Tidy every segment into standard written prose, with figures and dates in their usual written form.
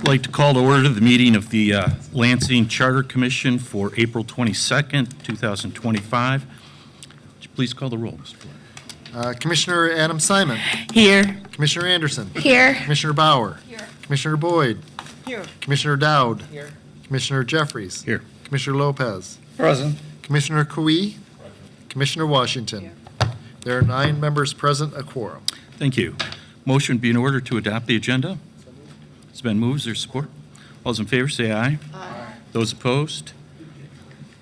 like to call to order the meeting of the Lansing Charter Commission for April 22nd, 2025. Would you please call the roll, Mr. Blair? Commissioner Adam Simon. Here. Commissioner Anderson. Here. Commissioner Bauer. Here. Commissioner Boyd. Here. Commissioner Dowd. Here. Commissioner Jeffries. Here. Commissioner Lopez. Present. Commissioner Cui. Commissioner Washington. There are 9 members present, a quorum. Thank you. Motion be in order to adopt the agenda. It's been moved. Is there support? All those in favor say aye. Aye. Those opposed?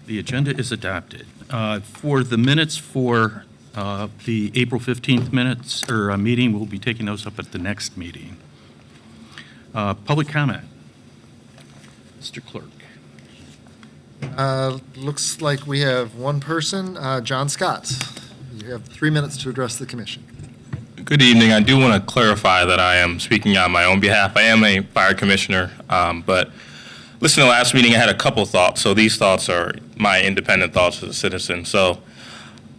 The agenda is adopted. For the minutes for the April 15th minutes or meeting, we'll be taking those up at the next meeting. Public comment. Mr. Clerk. Looks like we have one person, John Scott. You have 3 minutes to address the commission. Good evening. I do want to clarify that I am speaking on my own behalf. I am a fire commissioner, but listening to last meeting, I had a couple thoughts. So these thoughts are my independent thoughts as a citizen. So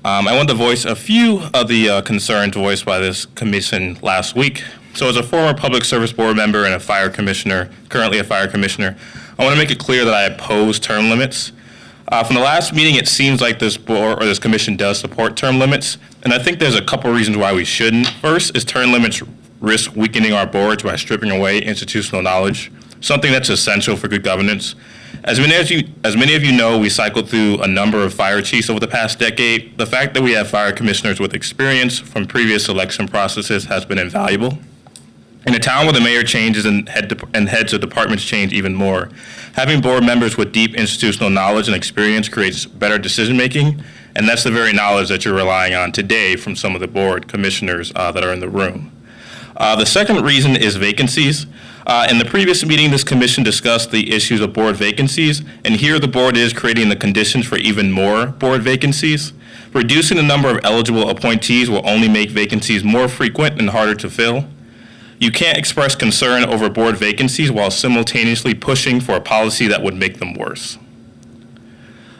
I want to voice a few of the concerns voiced by this commission last week. So as a former public service board member and a fire commissioner, currently a fire commissioner, I want to make it clear that I oppose term limits. From the last meeting, it seems like this board or this commission does support term limits, and I think there's a couple reasons why we shouldn't. First is term limits risk weakening our boards by stripping away institutional knowledge, something that's essential for good governance. As many of you know, we cycled through a number of fire chiefs over the past decade. The fact that we have fire commissioners with experience from previous election processes has been invaluable. In a town where the mayor changes and heads of departments change even more, having board members with deep institutional knowledge and experience creates better decision-making, and that's the very knowledge that you're relying on today from some of the board commissioners that are in the room. The second reason is vacancies. In the previous meeting, this commission discussed the issues of board vacancies, and here the board is creating the conditions for even more board vacancies. Reducing the number of eligible appointees will only make vacancies more frequent and harder to fill. You can't express concern over board vacancies while simultaneously pushing for a policy that would make them worse.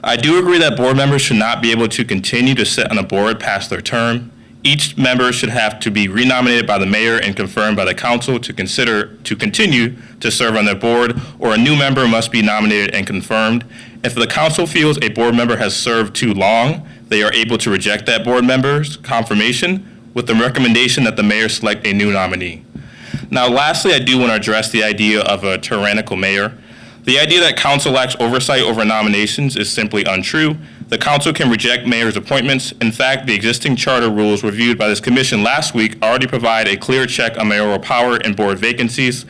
I do agree that board members should not be able to continue to sit on a board past their term. Each member should have to be renominated by the mayor and confirmed by the council to continue to serve on their board, or a new member must be nominated and confirmed. If the council feels a board member has served too long, they are able to reject that board member's confirmation with the recommendation that the mayor select a new nominee. Now, lastly, I do want to address the idea of a tyrannical mayor. The idea that council lacks oversight over nominations is simply untrue. The council can reject mayor's appointments. In fact, the existing charter rules reviewed by this commission last week already provide a clear check on mayoral power and board vacancies.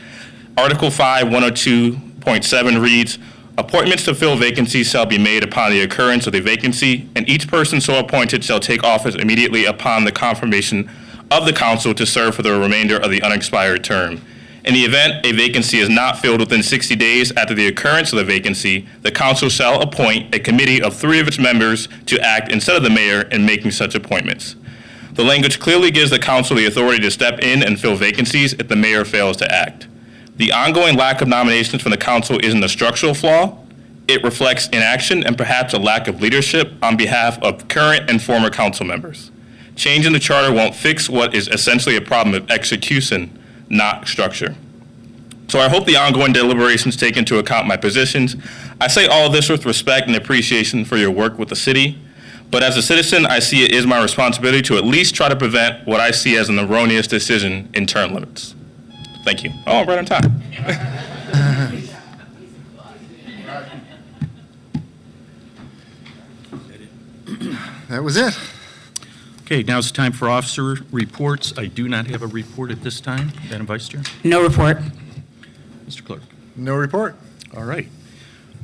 Article 5, 102.7 reads, appointments to fill vacancies shall be made upon the occurrence of the vacancy, and each person so appointed shall take office immediately upon the confirmation of the council to serve for the remainder of the unexpired term. In the event a vacancy is not filled within 60 days after the occurrence of the vacancy, the council shall appoint a committee of 3 of its members to act instead of the mayor in making such appointments. The language clearly gives the council the authority to step in and fill vacancies if the mayor fails to act. The ongoing lack of nominations from the council isn't a structural flaw. It reflects inaction and perhaps a lack of leadership on behalf of current and former council members. Changing the charter won't fix what is essentially a problem of execution, not structure. So I hope the ongoing deliberations take into account my positions. I say all of this with respect and appreciation for your work with the city, but as a citizen, I see it is my responsibility to at least try to prevent what I see as an erroneous decision in term limits. Thank you. Oh, I'm right on time. That was it. Okay, now it's time for officer reports. I do not have a report at this time. Madam Vice Chair. No report. Mr. Clerk. No report. All right.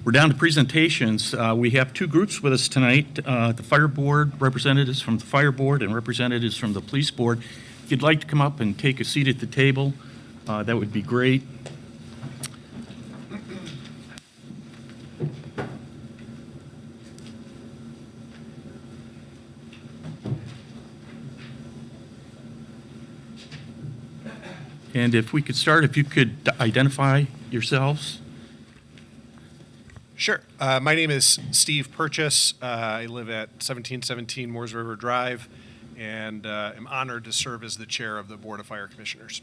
We're down to presentations. We have 2 groups with us tonight, the Fire Board, representatives from the Fire Board and representatives from the Police Board. If you'd like to come up and take a seat at the table, that would be great. And if we could start, if you could identify yourselves. Sure. My name is Steve Purchase. I live at 1717 Moores River Drive, and am honored to serve as the chair of the Board of Fire Commissioners.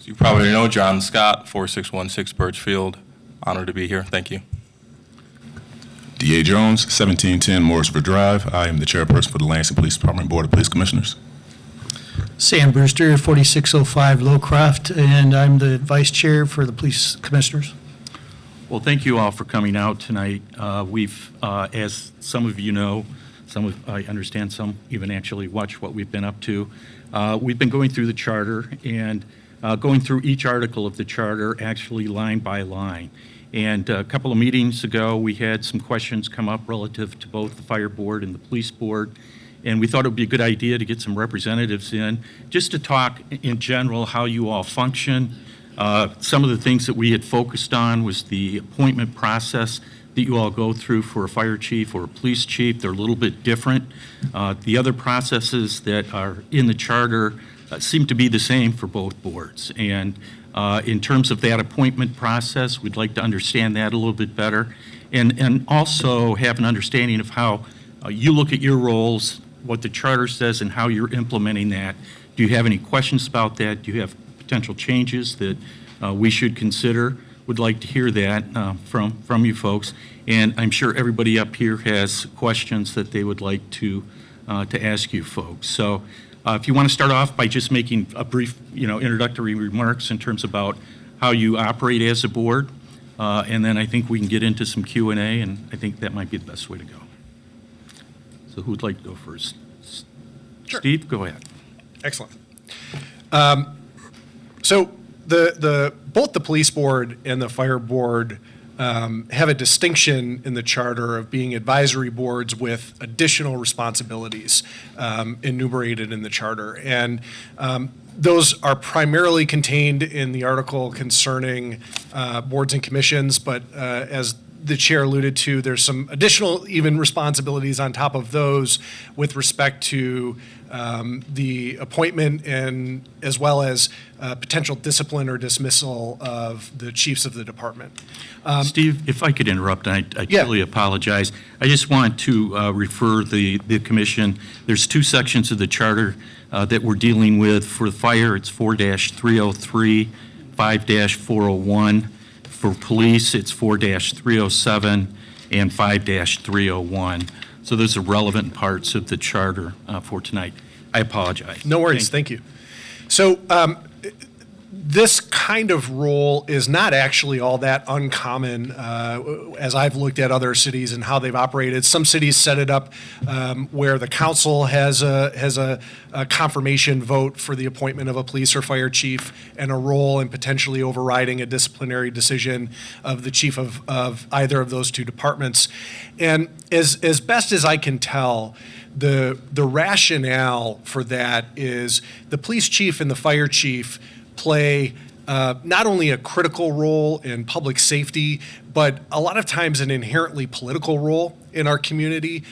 As you probably know, John Scott, 4616 Birchfield. Honored to be here. Thank you. D.A. Jones, 1710 Morris River Drive. I am the chairperson for the Lansing Police Department Board of Police Commissioners. Sam Brewster, 4605 Lowcroft, and I'm the vice chair for the police commissioners. Well, thank you all for coming out tonight. As some of you know, I understand some even actually watch what we've been up to. We've been going through the charter and going through each article of the charter, actually line by line. And a couple of meetings ago, we had some questions come up relative to both the fire board and the police board. And we thought it would be a good idea to get some representatives in, just to talk in general how you all function. Some of the things that we had focused on was the appointment process that you all go through for a fire chief or a police chief. They're a little bit different. The other processes that are in the charter seem to be the same for both boards. And in terms of that appointment process, we'd like to understand that a little bit better, and also have an understanding of how you look at your roles, what the charter says, and how you're implementing that. Do you have any questions about that? Do you have potential changes that we should consider? Would like to hear that from you folks. And I'm sure everybody up here has questions that they would like to ask you folks. So if you want to start off by just making a brief, introductory remarks in terms about how you operate as a board, and then I think we can get into some Q&A, and I think that might be the best way to go. So who'd like to go first? Sure. Steve, go ahead. Excellent. So both the police board and the fire board have a distinction in the charter of being advisory boards with additional responsibilities enumerated in the charter. And those are primarily contained in the article concerning boards and commissions, but as the chair alluded to, there's some additional even responsibilities on top of those with respect to the appointment and as well as potential discipline or dismissal of the chiefs of the department. Steve, if I could interrupt, and I Yeah. truly apologize. I just want to refer the commission. There's two sections of the charter that we're dealing with. For the fire, it's 4-303, 5-401. For police, it's 4-307 and 5-301. So those are relevant parts of the charter for tonight. I apologize. No worries, thank you. So this kind of role is not actually all that uncommon as I've looked at other cities and how they've operated. Some cities set it up where the council has a confirmation vote for the appointment of a police or fire chief and a role in potentially overriding a disciplinary decision of the chief of either of those two departments. And as best as I can tell, the rationale for that is the police chief and the fire chief play not only a critical role in public safety, but a lot of times an inherently political role in our community,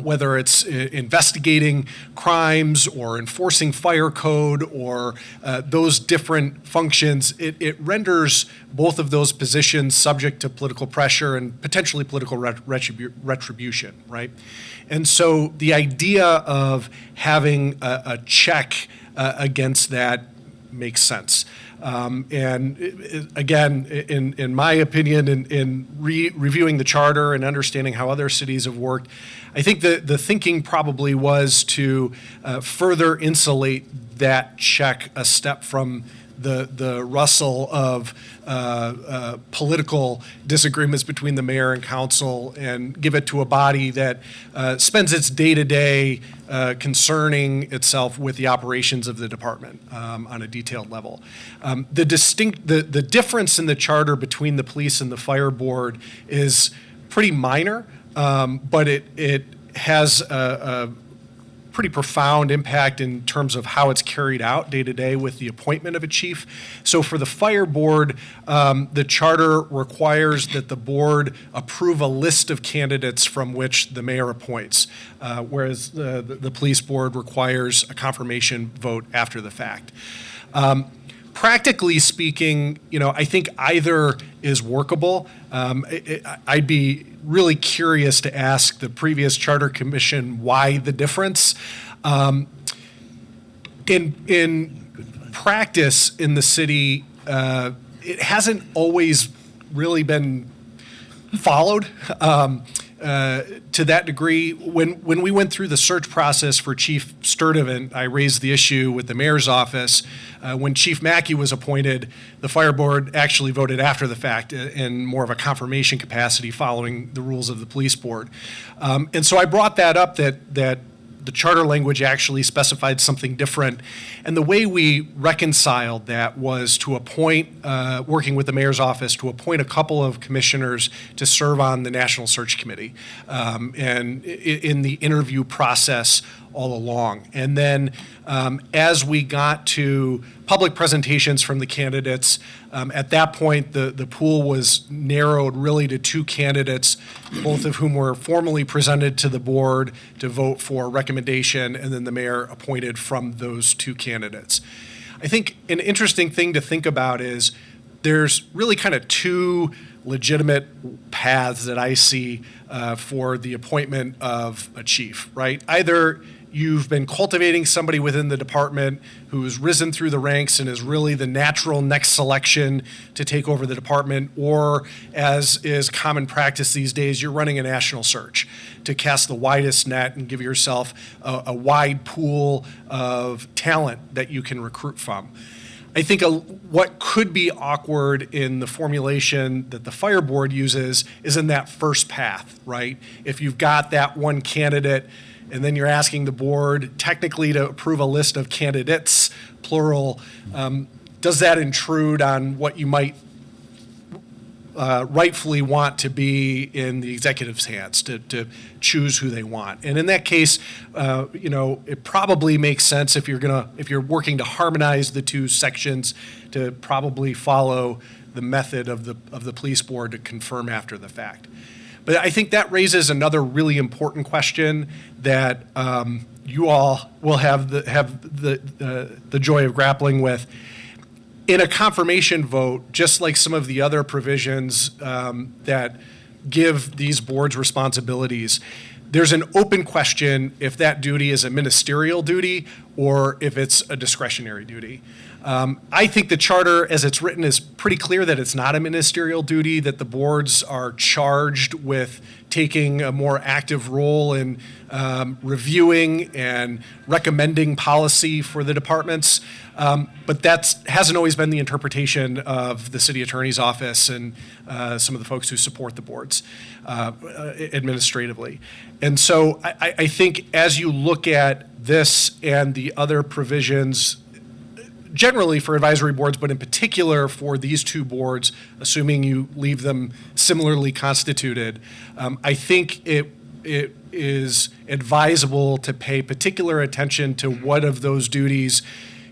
whether it's investigating crimes or enforcing fire code or those different functions. It renders both of those positions subject to political pressure and potentially political retribution, right? And so the idea of having a check against that makes sense. And again, in my opinion, in reviewing the charter and understanding how other cities have worked, I think the thinking probably was to further insulate that check a step from the rustle of political disagreements between the mayor and council and give it to a body that spends its day-to-day concerning itself with the operations of the department on a detailed level. The difference in the charter between the police and the fire board is pretty minor, but it has a pretty profound impact in terms of how it's carried out day to day with the appointment of a chief. So for the fire board, the charter requires that the board approve a list of candidates from which the mayor appoints, whereas the police board requires a confirmation vote after the fact. Practically speaking, I think either is workable. I'd be really curious to ask the previous charter commission why the difference. In practice in the city, it hasn't always really been followed to that degree. When we went through the search process for Chief Sturdivant, I raised the issue with the mayor's office. When Chief Mackey was appointed, the fire board actually voted after the fact in more of a confirmation capacity following the rules of the police board. And so I brought that up that the charter language actually specified something different. And the way we reconciled that was to appoint, working with the mayor's office, to appoint a couple of commissioners to serve on the National Search Committee and in the interview process all along. And then as we got to public presentations from the candidates, at that point, the pool was narrowed really to two candidates, both of whom were formally presented to the board to vote for recommendation, and then the mayor appointed from those two candidates. I think an interesting thing to think about is there's really kind of two legitimate paths that I see for the appointment of a chief, right? Either you've been cultivating somebody within the department who's risen through the ranks and is really the natural next selection to take over the department, or as is common practice these days, you're running a national search to cast the widest net and give yourself a wide pool of talent that you can recruit from. I think what could be awkward in the formulation that the fire board uses is in that first path, right? If you've got that one candidate and then you're asking the board technically to approve a list of candidates, plural, does that intrude on what you might rightfully want to be in the executive's hands to choose who they want? And in that case, it probably makes sense if you're working to harmonize the two sections to probably follow the method of the police board to confirm after the fact. But I think that raises another really important question that you all will have the joy of grappling with. In a confirmation vote, just like some of the other provisions that give these boards responsibilities, there's an open question if that duty is a ministerial duty or if it's a discretionary duty. I think the charter, as it's written, is pretty clear that it's not a ministerial duty, that the boards are charged with taking a more active role in reviewing and recommending policy for the departments. But that hasn't always been the interpretation of the city attorney's office and some of the folks who support the boards administratively. And so I think as you look at this and the other provisions, generally for advisory boards, but in particular for these two boards, assuming you leave them similarly constituted, I think it is advisable to pay particular attention to what of those duties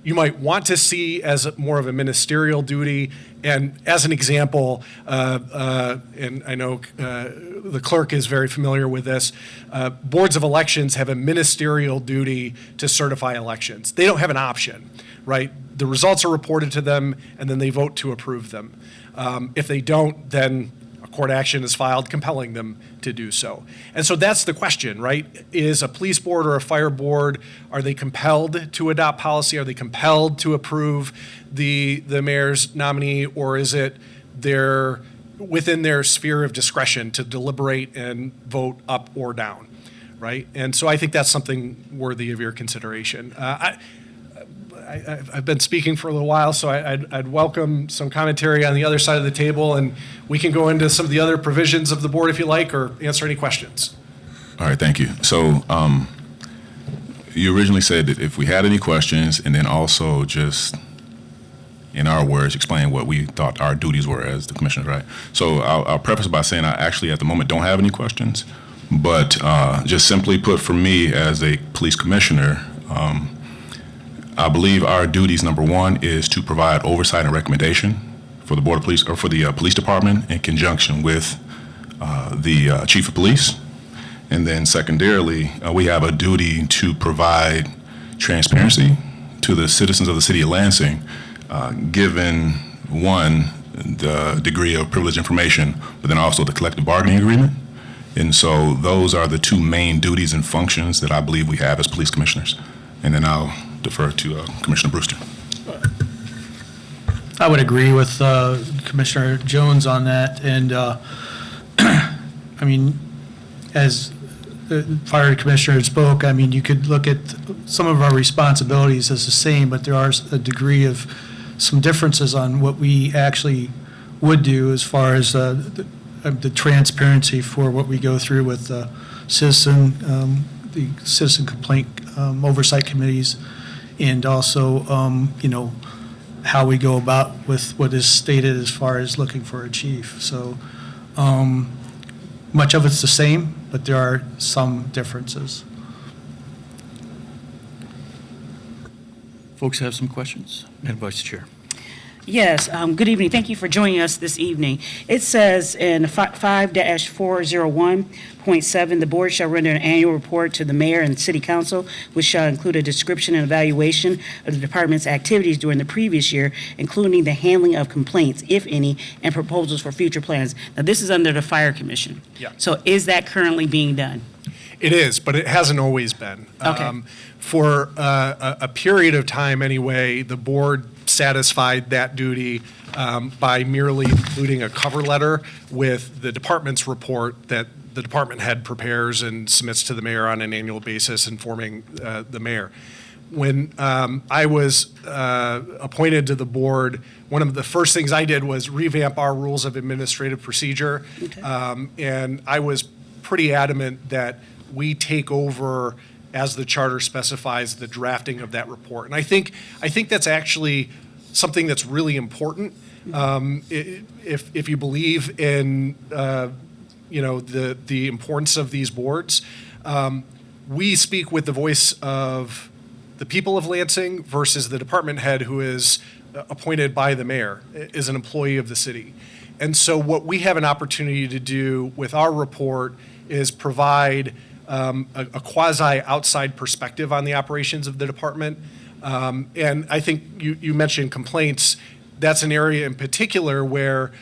you might want to see as more of a ministerial duty. And as an example, and I know the clerk is very familiar with this, boards of elections have a ministerial duty to certify elections. They don't have an option, right? The results are reported to them, and then they vote to approve them. If they don't, then a court action is filed compelling them to do so. And so that's the question, right? Is a police board or a fire board, are they compelled to adopt policy? Are they compelled to approve the mayor's nominee, or is it within their sphere of discretion to deliberate and vote up or down, right? And so I think that's something worthy of your consideration. I've been speaking for a little while, so I'd welcome some commentary on the other side of the table, and we can go into some of the other provisions of the board if you like, or answer any questions. All right, thank you. So you originally said that if we had any questions, and then also just, in our words, explain what we thought our duties were as the commissioners, right? So I'll preface by saying I actually at the moment don't have any questions, but just simply put, for me as a police commissioner, I believe our duties, number one, is to provide oversight and recommendation for the Board of Police, or for the police department, in conjunction with the chief of police. And then secondarily, we have a duty to provide transparency to the citizens of the city of Lansing, given, one, the degree of privileged information, but then also the collective bargaining agreement. And so those are the two main duties and functions that I believe we have as police commissioners. And then I'll defer to Commissioner Brewster. I would agree with Commissioner Jones on that, and I mean, as the fire commissioner spoke, I mean, you could look at some of our responsibilities as the same, but there are a degree of some differences on what we actually would do as far as the transparency for what we go through with the citizen complaint oversight committees, and also, how we go about with what is stated as far as looking for a chief. So much of it's the same, but there are some differences. Folks have some questions? Madam Vice Chair. Yes, good evening. Thank you for joining us this evening. It says in 5-401.7, the board shall render an annual report to the mayor and city council, which shall include a description and evaluation of the department's activities during the previous year, including the handling of complaints, if any, and proposals for future plans. Now, this is under the fire commission. Yeah. So is that currently being done? It is, but it hasn't always been. Okay. For a period of time anyway, the board satisfied that duty by merely including a cover letter with the department's report that the department head prepares and submits to the mayor on an annual basis, informing the mayor. When I was appointed to the board, one of the first things I did was revamp our rules of administrative procedure. Okay. And I was pretty adamant that we take over, as the charter specifies, the drafting of that report. And I think that's actually something that's really important. If you believe in the importance of these boards, we speak with the voice of the people of Lansing versus the department head who is appointed by the mayor, is an employee of the city. And so what we have an opportunity to do with our report is provide a quasi-outside perspective on the operations of the department. And I think you mentioned complaints. That's an area in particular where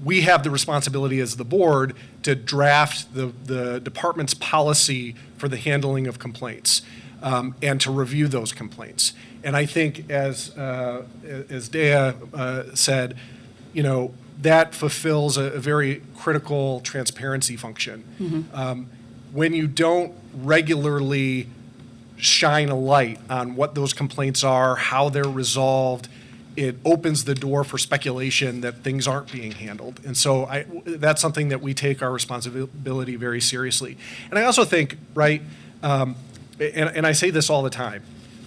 we have the responsibility as the board to draft the department's policy for the handling of complaints and to review those complaints. And I think, as Dea said, that fulfills a very critical transparency function. Mm-hmm. When you don't regularly shine a light on what those complaints are, how they're resolved, it opens the door for speculation that things aren't being handled. And so that's something that we take our responsibility very seriously. And I also think, right, and I say this all the time,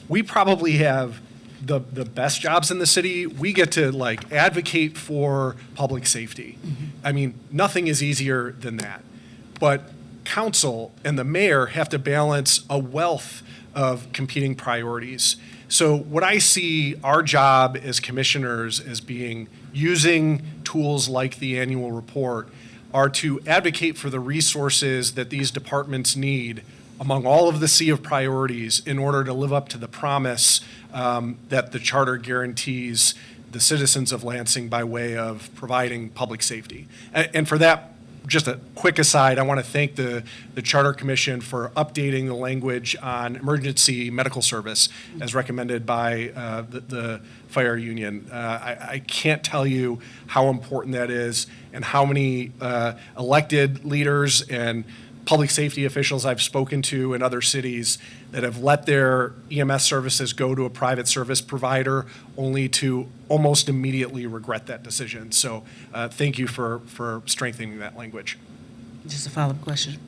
we probably have the best jobs in the city. We get to advocate for public safety. Mm-hmm. I mean, nothing is easier than that. But council and the mayor have to balance a wealth of competing priorities. So what I see our job as commissioners as being, using tools like the annual report, are to advocate for the resources that these departments need among all of the sea of priorities in order to live up to the promise that the charter guarantees the citizens of Lansing by way of providing public safety. And for that, just a quick aside, I want to thank the Charter Commission for updating the language on emergency medical service as recommended by the fire union. I can't tell you how important that is and how many elected leaders and public safety officials I've spoken to in other cities that have let their EMS services go to a private service provider only to almost immediately regret that decision. So thank you for strengthening that language. Just a follow-up question.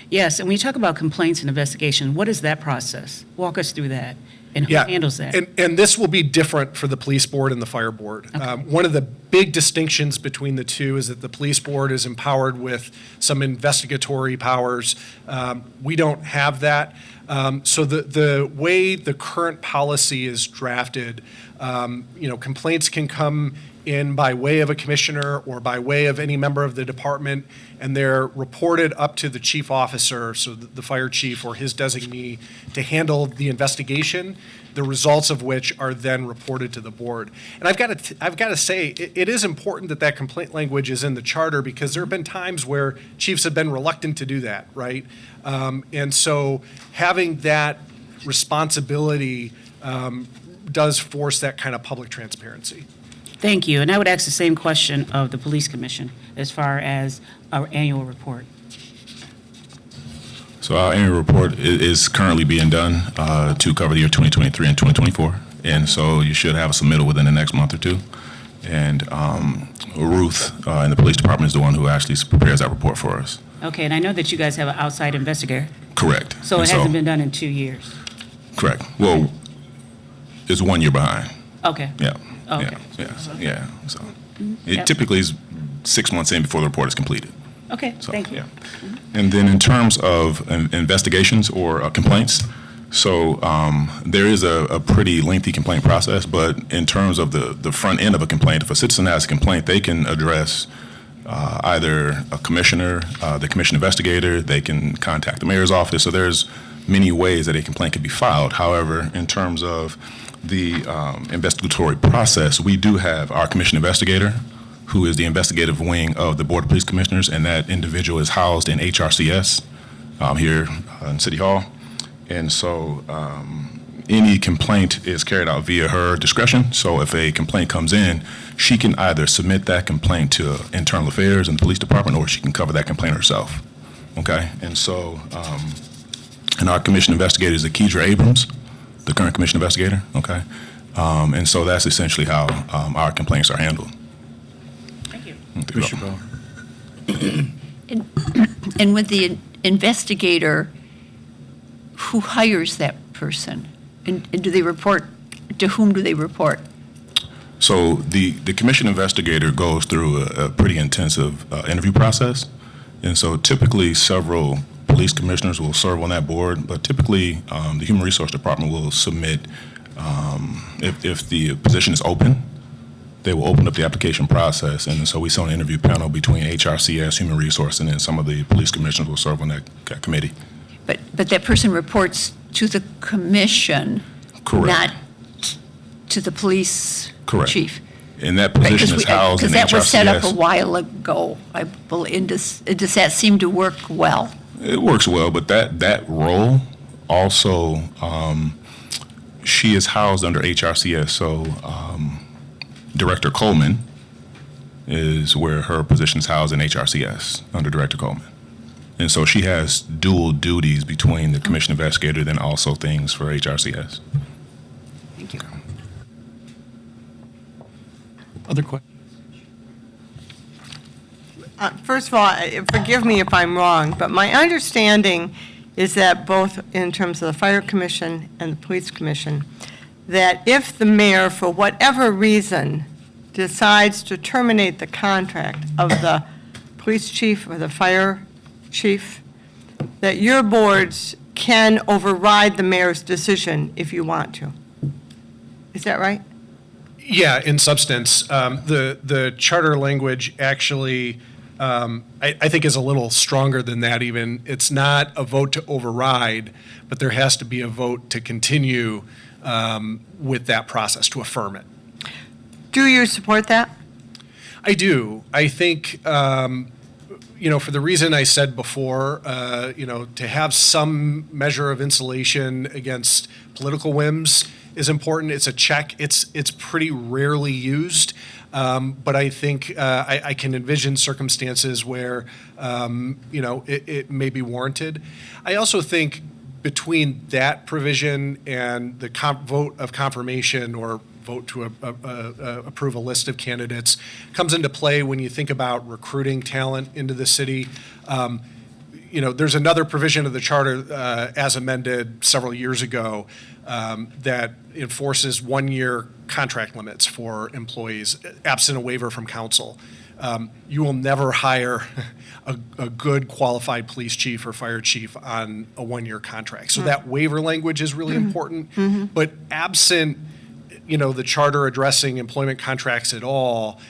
Yes, and when you talk about complaints and investigation, what is that process? Walk us through that, and who handles that? And this will be different for the police board and the fire board. Okay. One of the big distinctions between the two is that the police board is empowered with some investigatory powers. We don't have that. So the way the current policy is drafted, complaints can come in by way of a commissioner or by way of any member of the department, and they're reported up to the chief officer, so the fire chief or his designee, to handle the investigation, the results of which are then reported to the board. And I've got to say, it is important that that complaint language is in the charter, because there have been times where chiefs have been reluctant to do that, right? And so having that responsibility does force that kind of public transparency. Thank you. And I would ask the same question of the Police Commission as far as our annual report. So our annual report is currently being done to cover the year 2023 and 2024. And so you should have a submittal within the next month or two. And Ruth in the police department is the one who actually prepares that report for us. Okay, and I know that you guys have an outside investigator, Correct. so And it hasn't been done in 2 years. Correct. Well, it's 1 year behind. Okay. Yeah. Okay. Yeah. So Yep. it typically is 6 months in before the report is completed. Okay, So, thank you. yeah. And then in terms of investigations or complaints, so there is a pretty lengthy complaint process, but in terms of the front end of a complaint, if a citizen has a complaint, they can address either a commissioner, the commission investigator, they can contact the mayor's office. So there's many ways that a complaint can be filed. However, in terms of the investigatory process, we do have our commission investigator, who is the investigative wing of the Board of Police Commissioners, and that individual is housed in HRCS here in City Hall. And so any complaint is carried out via her discretion. So if a complaint comes in, she can either submit that complaint to Internal Affairs and the Police Department, or she can cover that complaint herself. Okay? And so, and our commission investigator is Akedra Abrams, the current commission investigator. Okay? And so that's essentially how our complaints are handled. Thank you. Commissioner Bauer. And with the investigator, who hires that person? And do they report, to whom do they report? So the commission investigator goes through a pretty intensive interview process. And so typically several police commissioners will serve on that board, but typically the Human Resource Department will submit, if the position is open, they will open up the application process. And so we saw an interview panel between HRCS, Human Resource, and then some of the police commissioners will serve on that committee. But that person reports to the commission, Correct. not to the police Correct. chief. And that position is housed in HRCS. Because that was set up a while ago, I believe. And does that seem to work well? It works well, but that role also, she is housed under HRCS. So Director Coleman is where her position is housed in HRCS, under Director Coleman. And so she has dual duties between the commission investigator, then also things for HRCS. Thank you. Other questions? First of all, forgive me if I'm wrong, but my understanding is that both in terms of the Fire Commission and the Police Commission, that if the mayor, for whatever reason, decides to terminate the contract of the police chief or the fire chief, that your boards can override the mayor's decision if you want to. Is that right? Yeah, in substance, the charter language actually, I think, is a little stronger than that even. It's not a vote to override, but there has to be a vote to continue with that process, to affirm it. Do you support that? I do. I think, for the reason I said before, to have some measure of insulation against political whims is important. It's a check. It's pretty rarely used, but I think I can envision circumstances where, it may be warranted. I also think between that provision and the vote of confirmation or vote to approve a list of candidates comes into play when you think about recruiting talent into the city. There's another provision of the charter as amended several years ago that enforces 1-year contract limits for employees, absent a waiver from council. You will never hire a good qualified police chief or fire chief on a 1-year contract. So that waiver language is really important. But absent, the charter addressing employment contracts at all,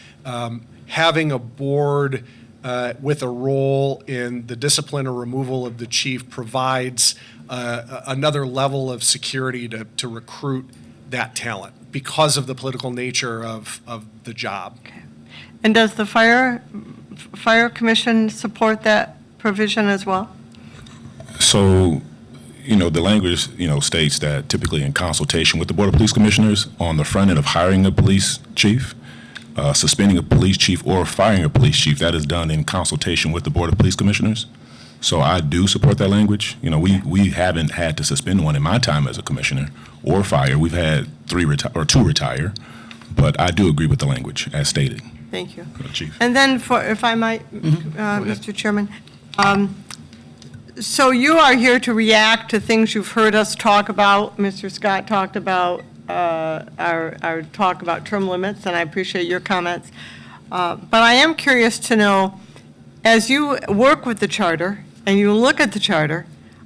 having a board with a role in the discipline or removal of the chief provides another level of security to recruit that talent because of the political nature of the job. Okay. And does the Fire Commission support that provision as well? So, the language, states that typically in consultation with the Board of Police Commissioners on the front end of hiring a police chief, suspending a police chief or firing a police chief, that is done in consultation with the Board of Police Commissioners. So I do support that language. You know, we haven't had to suspend one in my time as a commissioner or fire. We've had two retire, but I do agree with the language as stated. Thank you. Chief. And then if I might, Mr. Chairman, so you are here to react to things you've heard us talk about. Mr. Scott talked about our talk about term limits, and I appreciate your comments. But I am curious to know, as you work with the charter and you look at the charter,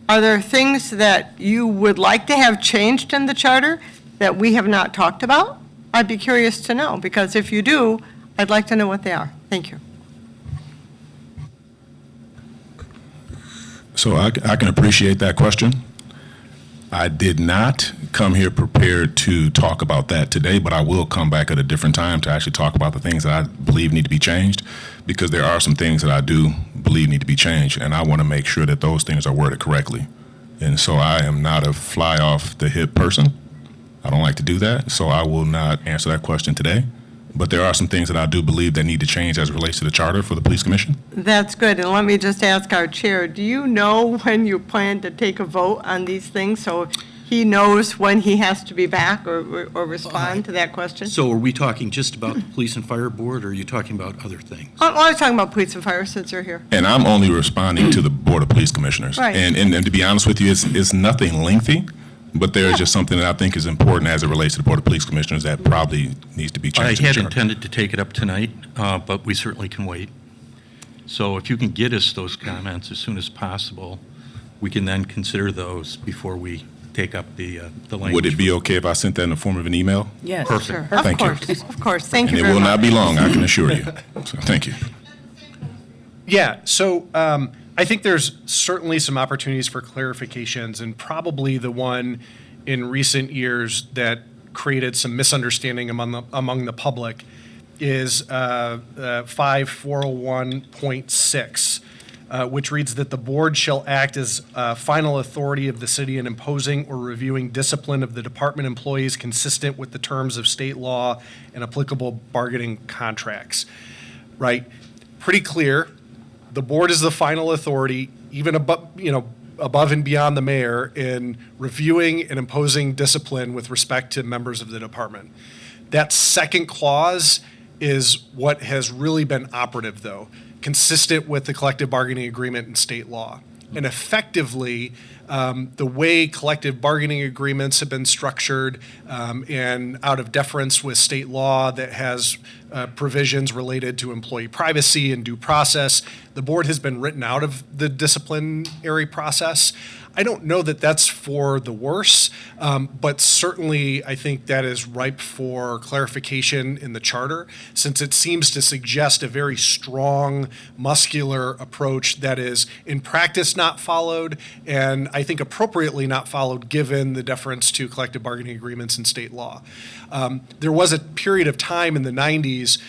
are there things that you would like to have changed in the charter that we have not talked about? I'd be curious to know, because if you do, I'd like to know what they are. Thank you. So I can appreciate that question. I did not come here prepared to talk about that today, but I will come back at a different time to actually talk about the things that I believe need to be changed, because there are some things that I do believe need to be changed, and I want to make sure that those things are worded correctly. And so I am not a fly off the hip person. I don't like to do that, so I will not answer that question today. But there are some things that I do believe that need to change as it relates to the charter for the police commission. That's good. And let me just ask our chair, do you know when you plan to take a vote on these things, so he knows when he has to be back or respond to that question? So are we talking just about the Police and Fire Board, or are you talking about other things? I was talking about police and fire since they're here. And I'm only responding to the Board of Police Commissioners. Right. And to be honest with you, it's nothing lengthy, but there is just something that I think is important as it relates to the Board of Police Commissioners that probably needs to be I changed. in the had charter. intended to take it up tonight, but we certainly can wait. So if you can get us those comments as soon as possible, we can then consider those before we take up the language. Would it be okay if I sent that in the form of an email? Yes. Perfect. Sure. Thank you. Of course. Thank And you it very will much. not be long, I can assure you. So, thank you. Yeah, so I think there's certainly some opportunities for clarifications, and probably the one in recent years that created some misunderstanding among the public is 5401.6, which reads that the board shall act as final authority of the city in imposing or reviewing discipline of the department employees consistent with the terms of state law and applicable bargaining contracts. Right? Pretty clear. The board is the final authority, even above and beyond the mayor, in reviewing and imposing discipline with respect to members of the department. That second clause is what has really been operative, though, consistent with the collective bargaining agreement and state law. And effectively, the way collective bargaining agreements have been structured and out of deference with state law that has provisions related to employee privacy and due process, the board has been written out of the disciplinary process. I don't know that that's for the worse, but certainly I think that is ripe for clarification in the charter, since it seems to suggest a very strong, muscular approach that is in practice not followed, and I think appropriately not followed given the deference to collective bargaining agreements and state law. There was a period of time in the 90s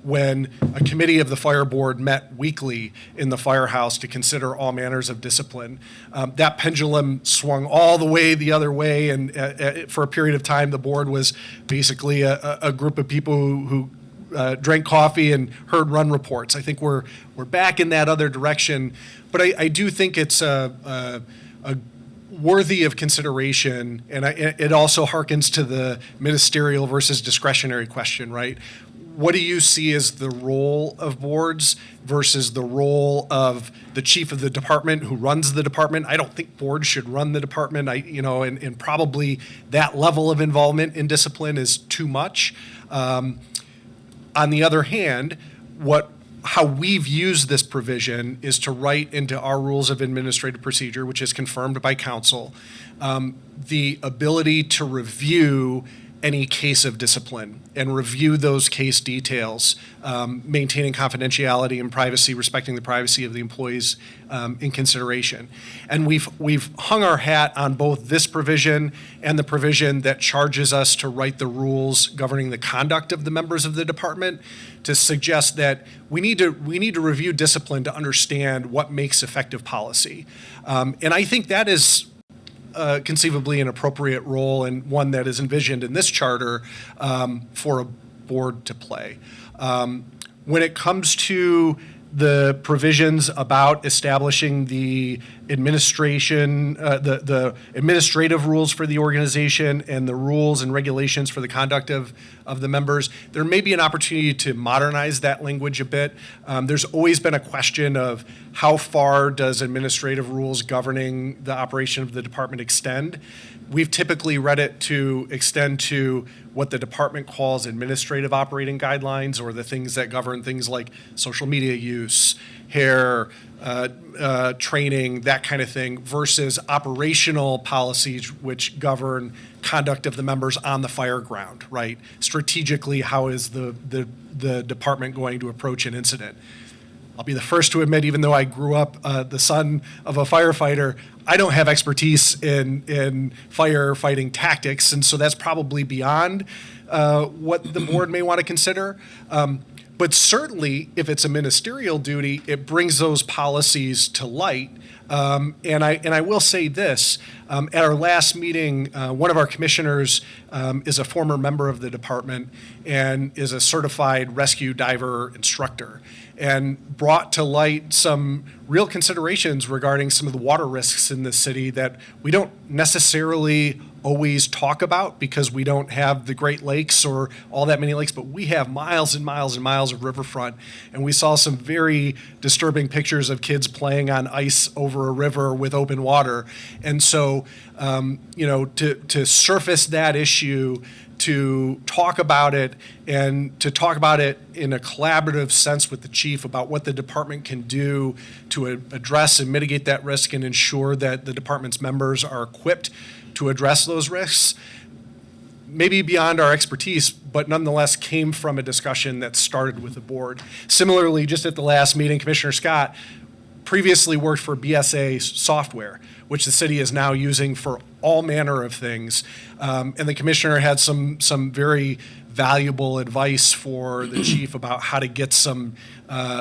when a committee of the fire board met weekly in the firehouse to consider all manners of discipline. That pendulum swung all the way the other way, and for a period of time, the board was basically a group of people who drank coffee and heard run reports. I think we're back in that other direction, but I do think it's a worthy of consideration, and it also harkens to the ministerial versus discretionary question, right? What do you see as the role of boards versus the role of the chief of the department who runs the department? I don't think boards should run the department. And probably that level of involvement in discipline is too much. On the other hand, how we've used this provision is to write into our rules of administrative procedure, which is confirmed by council, the ability to review any case of discipline and review those case details, maintaining confidentiality and privacy, respecting the privacy of the employees in consideration. And we've hung our hat on both this provision and the provision that charges us to write the rules governing the conduct of the members of the department, to suggest that we need to review discipline to understand what makes effective policy. And I think that is conceivably an appropriate role, and one that is envisioned in this charter for board to play. When it comes to the provisions about establishing the administration, the administrative rules for the organization and the rules and regulations for the conduct of the members, there may be an opportunity to modernize that language a bit. There's always been a question of how far does administrative rules governing the operation of the department extend? We've typically read it to extend to what the department calls administrative operating guidelines, or the things that govern things like social media use, hair, training, that kind of thing, versus operational policies which govern conduct of the members on the fire ground, right? Strategically, how is the department going to approach an incident? I'll be the first to admit, even though I grew up the son of a firefighter, I don't have expertise in firefighting tactics, and so that's probably beyond what the board may want to consider. But certainly, if it's a ministerial duty, it brings those policies to light. And I will say this, at our last meeting, one of our commissioners is a former member of the department and is a certified rescue diver instructor, and brought to light some real considerations regarding some of the water risks in the city that we don't necessarily always talk about because we don't have the Great Lakes or all that many lakes, but we have miles and miles and miles of riverfront. And we saw some very disturbing pictures of kids playing on ice over a river with open water. And so, to surface that issue, to talk about it, and to talk about it in a collaborative sense with the chief about what the department can do to address and mitigate that risk and ensure that the department's members are equipped to address those risks, maybe beyond our expertise, but nonetheless came from a discussion that started with the board. Similarly, just at the last meeting, Commissioner Scott previously worked for BSA software, which the city is now using for all manner of things. And the commissioner had some very valuable advice for the chief about how to get some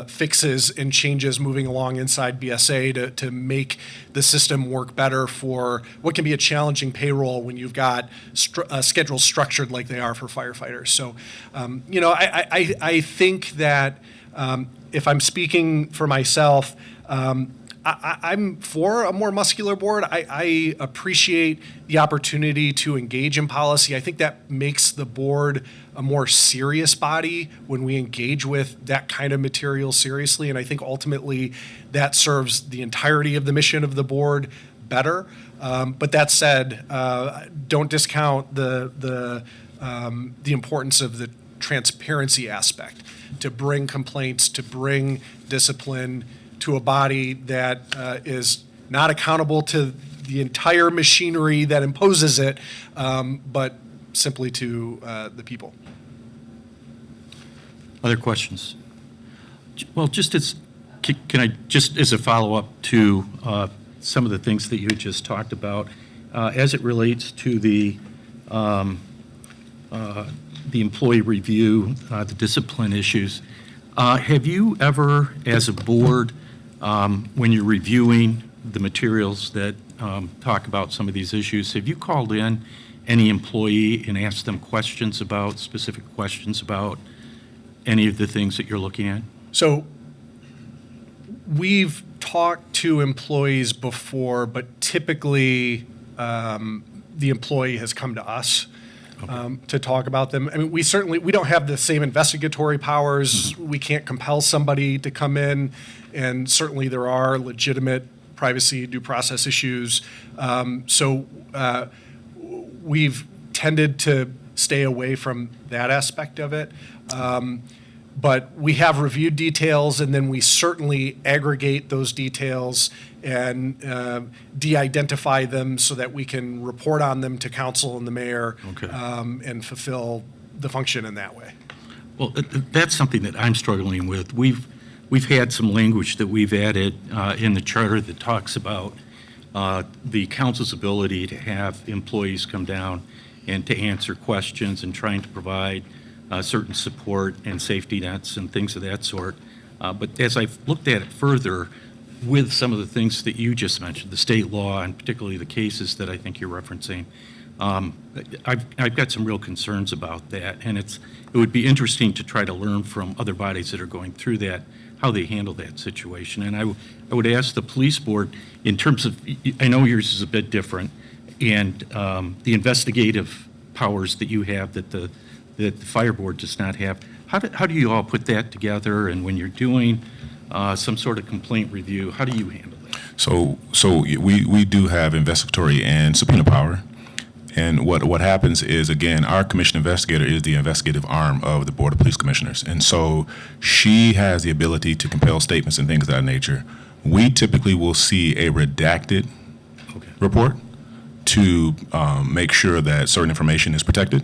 fixes and changes moving along inside BSA to make the system work better for what can be a challenging payroll when you've got schedules structured like they are for firefighters. So, I think that if I'm speaking for myself, I'm for a more muscular board. I appreciate the opportunity to engage in policy. I think that makes the board a more serious body when we engage with that kind of material seriously. And I think ultimately that serves the entirety of the mission of the board better. But that said, don't discount the importance of the transparency aspect, to bring complaints, to bring discipline to a body that is not accountable to the entire machinery that imposes it, but simply to the people. Other questions? Well, just as a follow-up to some of the things that you just talked about, as it relates to the employee review, the discipline issues, have you ever, as a board, when you're reviewing the materials that talk about some of these issues, have you called in any employee and asked them specific questions about any of the things that you're looking at? So we've talked to employees before, but typically the employee has come to us to talk about them. I mean, we don't have the same investigatory powers. Mm-hmm. We can't compel somebody to come in, and certainly there are legitimate privacy due process issues. So we've tended to stay away from that aspect of it. But we have reviewed details, and then we certainly aggregate those details and de-identify them so that we can report on them to council and the mayor. Okay. And fulfill the function in that way. Well, that's something that I'm struggling with. We've had some language that we've added in the charter that talks about the council's ability to have employees come down and to answer questions and trying to provide certain support and safety nets and things of that sort. But as I've looked at it further, with some of the things that you just mentioned, the state law and particularly the cases that I think you're referencing, I've got some real concerns about that, and it would be interesting to try to learn from other bodies that are going through that, how they handle that situation. And I would ask the police board, in terms of, I know yours is a bit different, and the investigative powers that you have that the fire board does not have, how do you all put that together? And when you're doing some sort of complaint review, how do you handle that? So we do have investigatory and subpoena power. And what happens is, again, our commission investigator is the investigative arm of the Board of Police Commissioners. And so she has the ability to compel statements and things of that nature. We typically will see a redacted report to make sure that certain information is protected.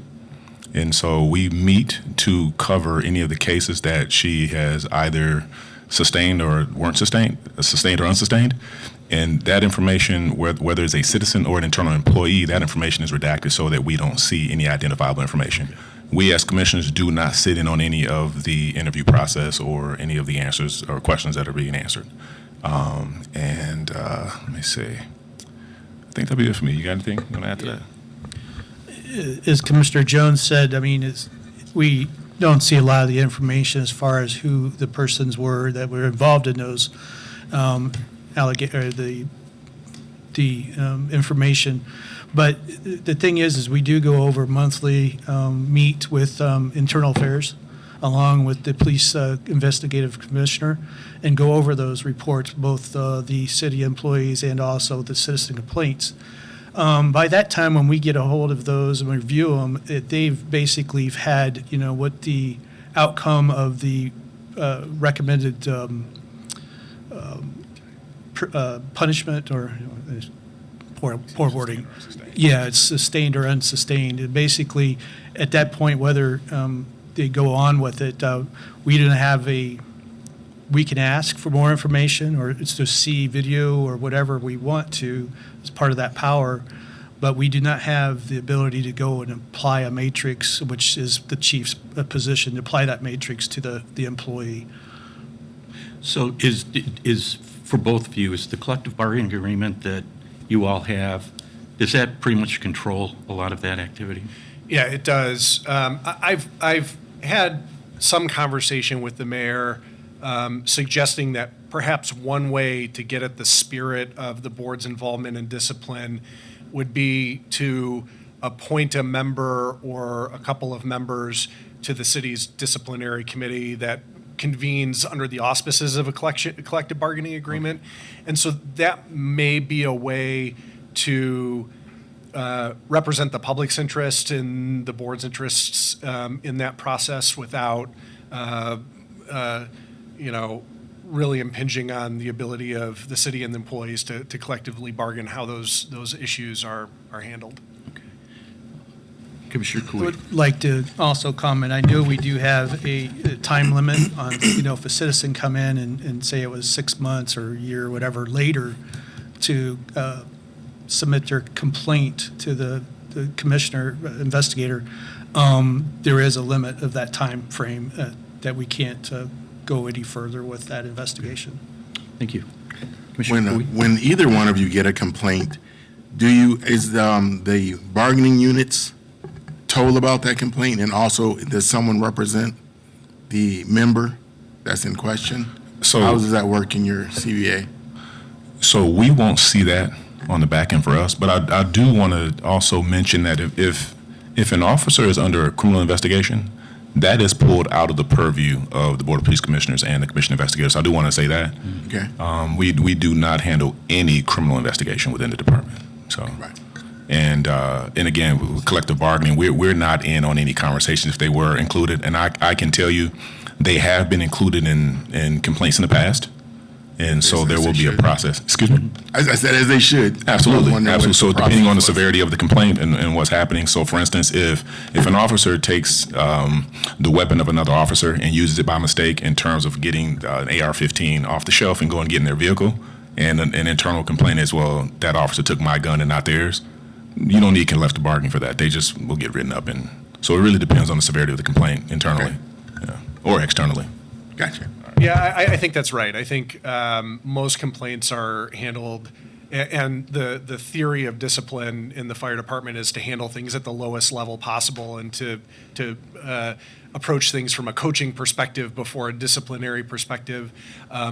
And so we meet to cover any of the cases that she has either sustained or weren't sustained or unsustained. And that information, whether it's a citizen or an internal employee, that information is redacted so that we don't see any identifiable information. We as commissioners do not sit in on any of the interview process or any of the answers or questions that are being answered. Let me see. I think that'll be it for me. You got anything you want to add to that? As Commissioner Jones said, I mean, we don't see a lot of the information as far as who the persons were that were involved in those information. But the thing is we do go over monthly, meet with internal affairs along with the police investigative commissioner and go over those reports, both the city employees and also the citizen complaints. By that time, when we get a hold of those and review them, they've basically had, what the outcome of the recommended punishment or poor wording. Yeah, it's sustained or unsustained. And basically, at that point, whether they go on with it, we didn't have we can ask for more information or it's to see video or whatever we want to as part of that power, but we do not have the ability to go and apply a matrix, which is the chief's position, to apply that matrix to the employee. So is for both of you, is the collective bargaining agreement that you all have, does that pretty much control a lot of that activity? Yeah, it does. I've had some conversation with the mayor suggesting that perhaps one way to get at the spirit of the board's involvement in discipline would be to appoint a member or a couple of members to the city's disciplinary committee that convenes under the auspices of a collective bargaining agreement. And so that may be a way to represent the public's interest and the board's interests in that process without, really impinging on the ability of the city and the employees to collectively bargain how those issues are handled. Commissioner I Cooley. would like to also comment, I know we do have a time limit on, if a citizen come in and say it was 6 months or a year or whatever later to submit their complaint to the commissioner, investigator, there is a limit of that time frame that we can't go any further with that investigation. Thank you. Commissioner Cooley. When either one of you get a complaint, is the bargaining units told about that complaint, and also does someone represent the member that's in question? So how does that work in your CBA? So we won't see that on the back end for us, but I do want to also mention that if an officer is under a criminal investigation, that is pulled out of the purview of the Board of Police Commissioners and the Commission Investigators. So I do want to say that. Okay. We do not handle any criminal investigation within the department. So. Right. And again, with collective bargaining, we're not in on any conversations if they were included. And I can tell you, they have been included in complaints in the past. And so there will be a process. Excuse me? I said as they should. Absolutely. Absolutely. So depending on the process was. severity of the complaint and what's happening. So for instance, if an officer takes the weapon of another officer and uses it by mistake in terms of getting an AR-15 off the shelf and going and getting their vehicle, and an internal complaint is, well, that officer took my gun and not theirs, you don't need collective bargaining for that. They just will get written up. And so it really depends on the severity of the complaint internally or externally. Gotcha. Yeah, I think that's right. I think most complaints are handled And the theory of discipline in the fire department is to handle things at the lowest level possible and to approach things from a coaching perspective before a disciplinary perspective.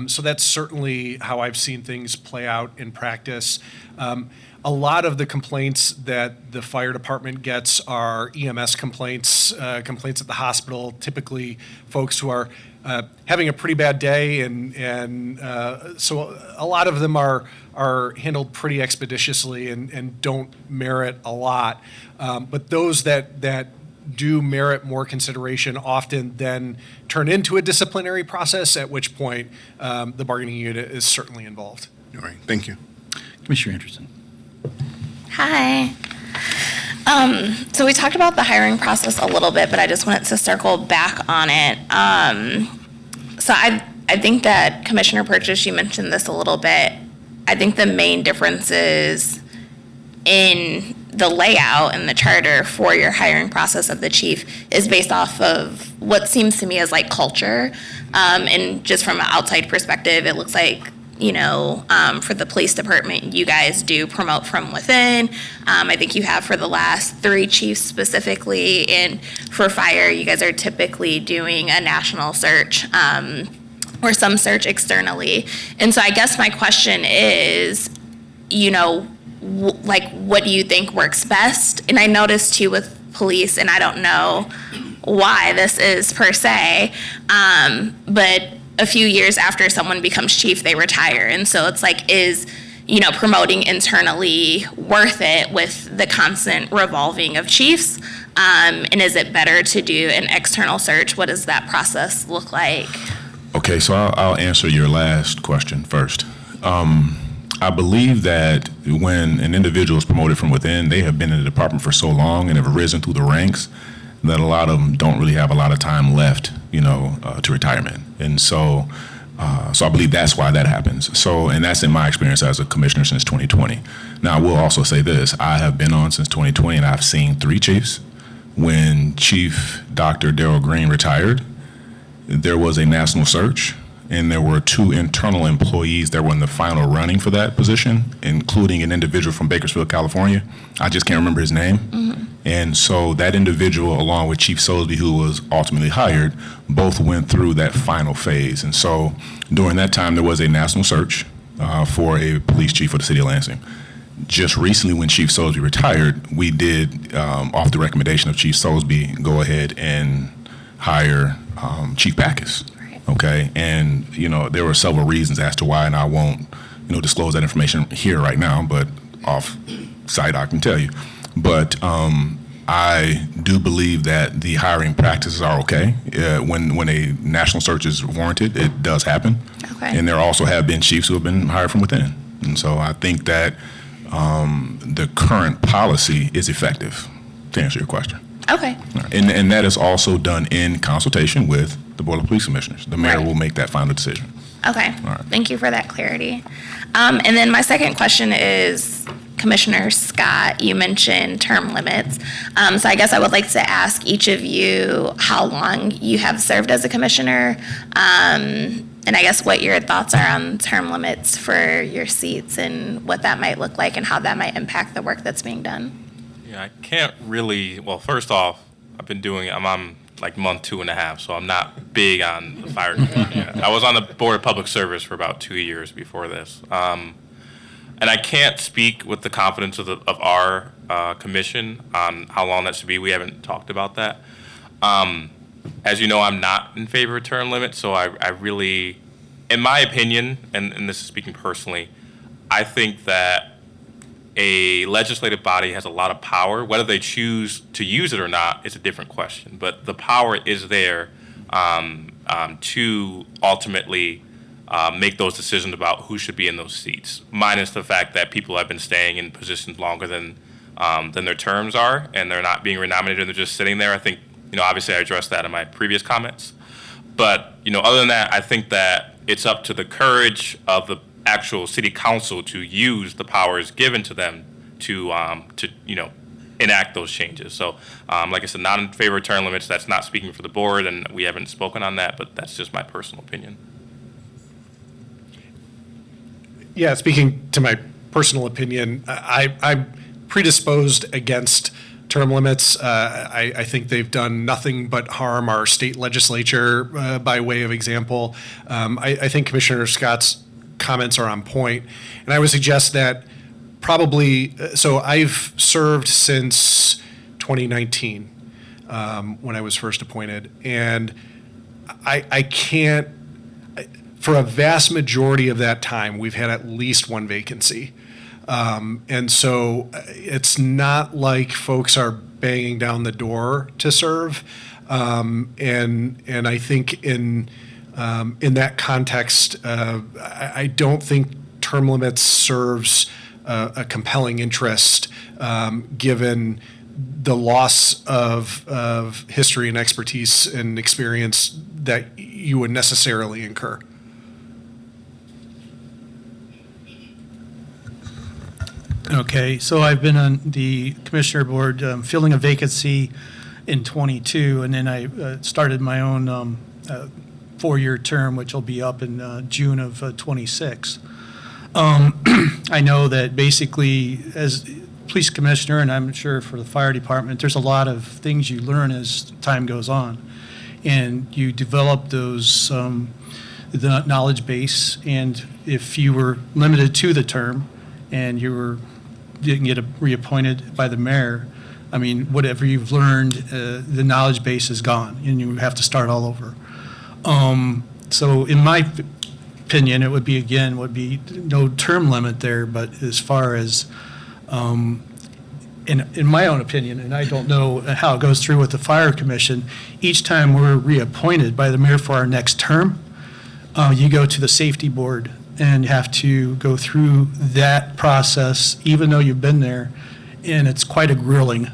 So that's certainly how I've seen things play out in practice. A lot of the complaints that the fire department gets are EMS complaints, complaints at the hospital, typically folks who are having a pretty bad day, and so a lot of them are handled pretty expeditiously and don't merit a lot. But those that do merit more consideration often then turn into a disciplinary process, at which point the bargaining unit is certainly involved. All right, thank you. Commissioner Anderson. Hi. So we talked about the hiring process a little bit, but I just wanted to circle back on it. So I think that Commissioner Purchase, you mentioned this a little bit. I think the main differences in the layout and the charter for your hiring process of the chief is based off of what seems to me as like culture. And just from an outside perspective, it looks like, for the police department, you guys do promote from within. I think you have for the last 3 chiefs specifically. And for fire, you guys are typically doing a national search or some search externally. And so I guess my question is, what do you think works best? And I noticed too with police, and I don't know why this is per se, but a few years after someone becomes chief, they retire. And so it's like, is, promoting internally worth it with the constant revolving of chiefs? And is it better to do an external search? What does that process look like? Okay, so I'll answer your last question first. I believe that when an individual is promoted from within, they have been in the department for so long and have risen through the ranks that a lot of them don't really have a lot of time left, to retirement. And so I believe that's why that happens. So, and that's in my experience as a commissioner since 2020. Now, I will also say this. I have been on since 2020, and I've seen 3 chiefs. When Chief Dr. Darrell Green retired, there was a national search, and there were 2 internal employees that were in the final running for that position, including an individual from Bakersfield, California. I just can't remember his name. Mm-hmm. And so that individual, along with Chief Soulsby, who was ultimately hired, both went through that final phase. And so during that time, there was a national search for a police chief for the city of Lansing. Just recently, when Chief Soulsby retired, we did, off the recommendation of Chief Soulsby, go ahead and hire Chief Backus. Okay, and there were several reasons as to why, and I won't disclose that information here right now, but off site I can tell you. But I do believe that the hiring practices are okay. When a national search is warranted, it does happen. Okay. And there also have been chiefs who have been hired from within. And so I think that the current policy is effective, to answer your question. Okay. And that is also done in consultation with the Board of Police Commissioners. The mayor Right. will make that final decision. Okay. All right. Thank you for that clarity. And then my second question is, Commissioner Scott, you mentioned term limits. So I guess I would like to ask each of you how long you have served as a commissioner, and I guess what your thoughts are on term limits for your seats and what that might look like and how that might impact the work that's being done. Yeah, I can't really, well, first off, I'm on like month 2.5, so I'm not big on the fire committee yet. I was on the Board of Public Service for about 2 years before this. And I can't speak with the confidence of our commission on how long that should be. We haven't talked about that. As you know, I'm not in favor of term limits, so I really, in my opinion, and this is speaking personally, I think that a legislative body has a lot of power. Whether they choose to use it or not is a different question. But the power is there to ultimately make those decisions about who should be in those seats, minus the fact that people have been staying in positions longer than their terms are, and they're not being renominated and they're just sitting there. I think, obviously I addressed that in my previous comments. But, other than that, I think that it's up to the courage of the actual city council to use the powers given to them to enact those changes. So, like I said, not in favor of term limits. That's not speaking for the board, and we haven't spoken on that, but that's just my personal opinion. Yeah, speaking to my personal opinion, I'm predisposed against term limits. I think they've done nothing but harm our state legislature by way of example. I think Commissioner Scott's comments are on point, and I would suggest that probably, so I've served since 2019 when I was first appointed, and I can't, for a vast majority of that time, we've had at least one vacancy. And so it's not like folks are banging down the door to serve. And I think in that context, I don't think term limits serves a compelling interest, given the loss of history and expertise and experience that you would necessarily incur. Okay, so I've been on the commissioner board filling a vacancy in '22, and then I started my own four-year term, which will be up in June of '26. I know that basically, as police commissioner, and I'm sure for the fire department, there's a lot of things you learn as time goes on, and you develop those the knowledge base. And if you were limited to the term, and you didn't get reappointed by the mayor, I mean, whatever you've learned, the knowledge base is gone, and you have to start all over. So in my opinion, it would be no term limit there, but as far as, in my own opinion, and I don't know how it goes through with the fire commission, each time we're reappointed by the mayor for our next term, you go to the safety board and have to go through that process, even though you've been there, and it's quite a grilling.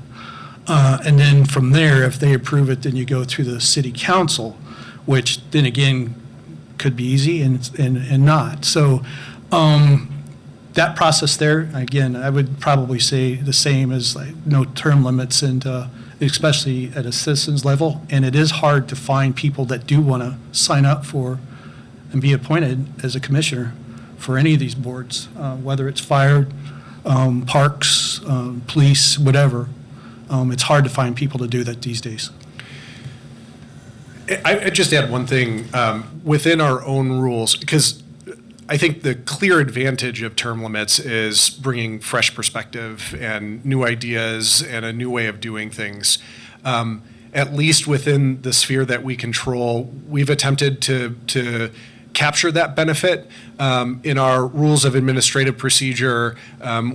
And then from there, if they approve it, then you go to the city council, which then again could be easy and not. So that process there, again, I would probably say the same as like no term limits, and especially at a citizens level. And it is hard to find people that do want to sign up for and be appointed as a commissioner for any of these boards, whether it's fire, parks, police, whatever. It's hard to find people to do that these days. I just add one thing within our own rules, because I think the clear advantage of term limits is bringing fresh perspective and new ideas and a new way of doing things. At least within the sphere that we control, we've attempted to capture that benefit. In our rules of administrative procedure,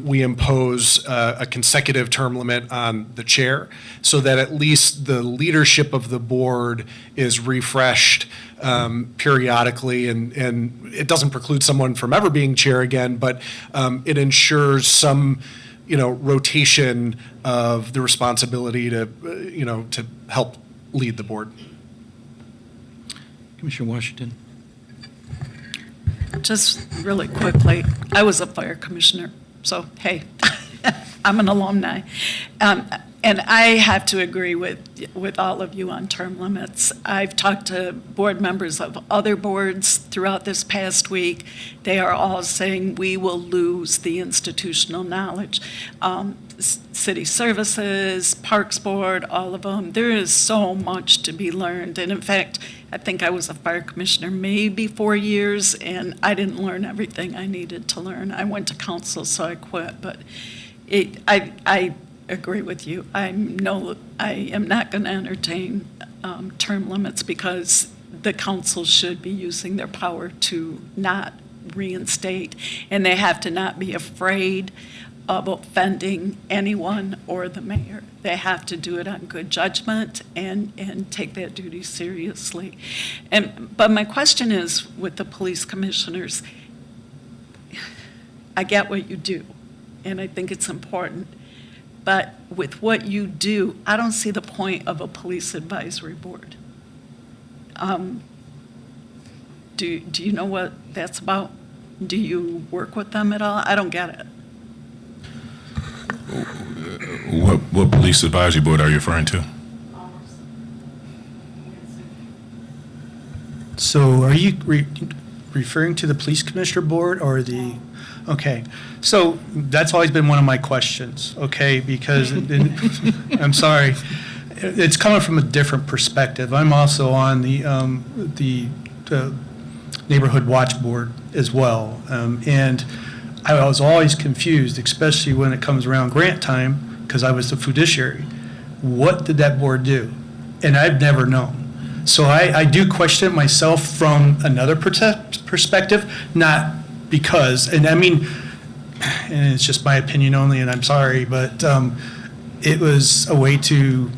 we impose a consecutive term limit on the chair, so that at least the leadership of the board is refreshed periodically, and it doesn't preclude someone from ever being chair again, but it ensures some rotation of the responsibility to help lead the board. Commissioner Washington. Just really quickly, I was a fire commissioner, so hey, I'm an alumni. And I have to agree with all of you on term limits. I've talked to board members of other boards throughout this past week. They are all saying we will lose the institutional knowledge. City services, Parks Board, all of them. There is so much to be learned. And in fact, I think I was a fire commissioner maybe 4 years, and I didn't learn everything I needed to learn. I went to council, so I quit. But I agree with you. I am not going to entertain term limits, because the council should be using their power to not reinstate, and they have to not be afraid of offending anyone or the mayor. They have to do it on good judgment and take that duty seriously. But my question is, with the police commissioners, I get what you do, and I think it's important. But with what you do, I don't see the point of a police advisory board. Do you know what that's about? Do you work with them at all? I don't get it. What police advisory board are you referring to? So are you referring to the police commissioner board or the, okay. So that's always been one of my questions, okay? Because, I'm sorry, it's coming from a different perspective. I'm also on the neighborhood watch board as well. And I was always confused, especially when it comes around grant time, because I was the fiduciary. What did that board do? And I've never known. So I do question it myself from another perspective, not because, and I mean, and it's just my opinion only, and I'm sorry, but it was a way to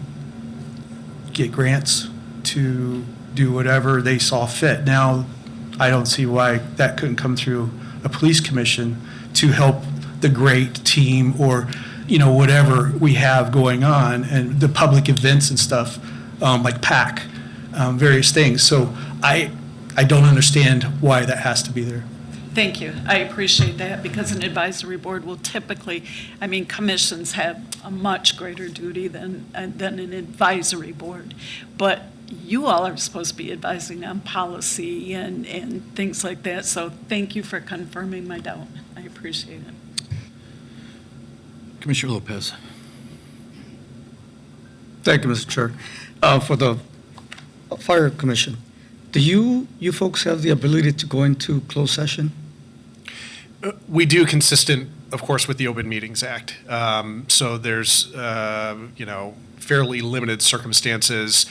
get grants to do whatever they saw fit. Now, I don't see why that couldn't come through a police commission to help the great team or, you know, whatever we have going on and the public events and stuff, like PAC, various things. So I don't understand why that has to be there. Thank you. I appreciate that because an advisory board will typically, I mean, commissions have a much greater duty than an advisory board. But you all are supposed to be advising on policy and things like that. So thank you for confirming my doubt. I appreciate it. Commissioner Lopez. Thank you, Mr. Chair. For the Fire Commission, do you folks have the ability to go into closed session? We do, consistent, of course, with the Open Meetings Act. So there's, fairly limited circumstances.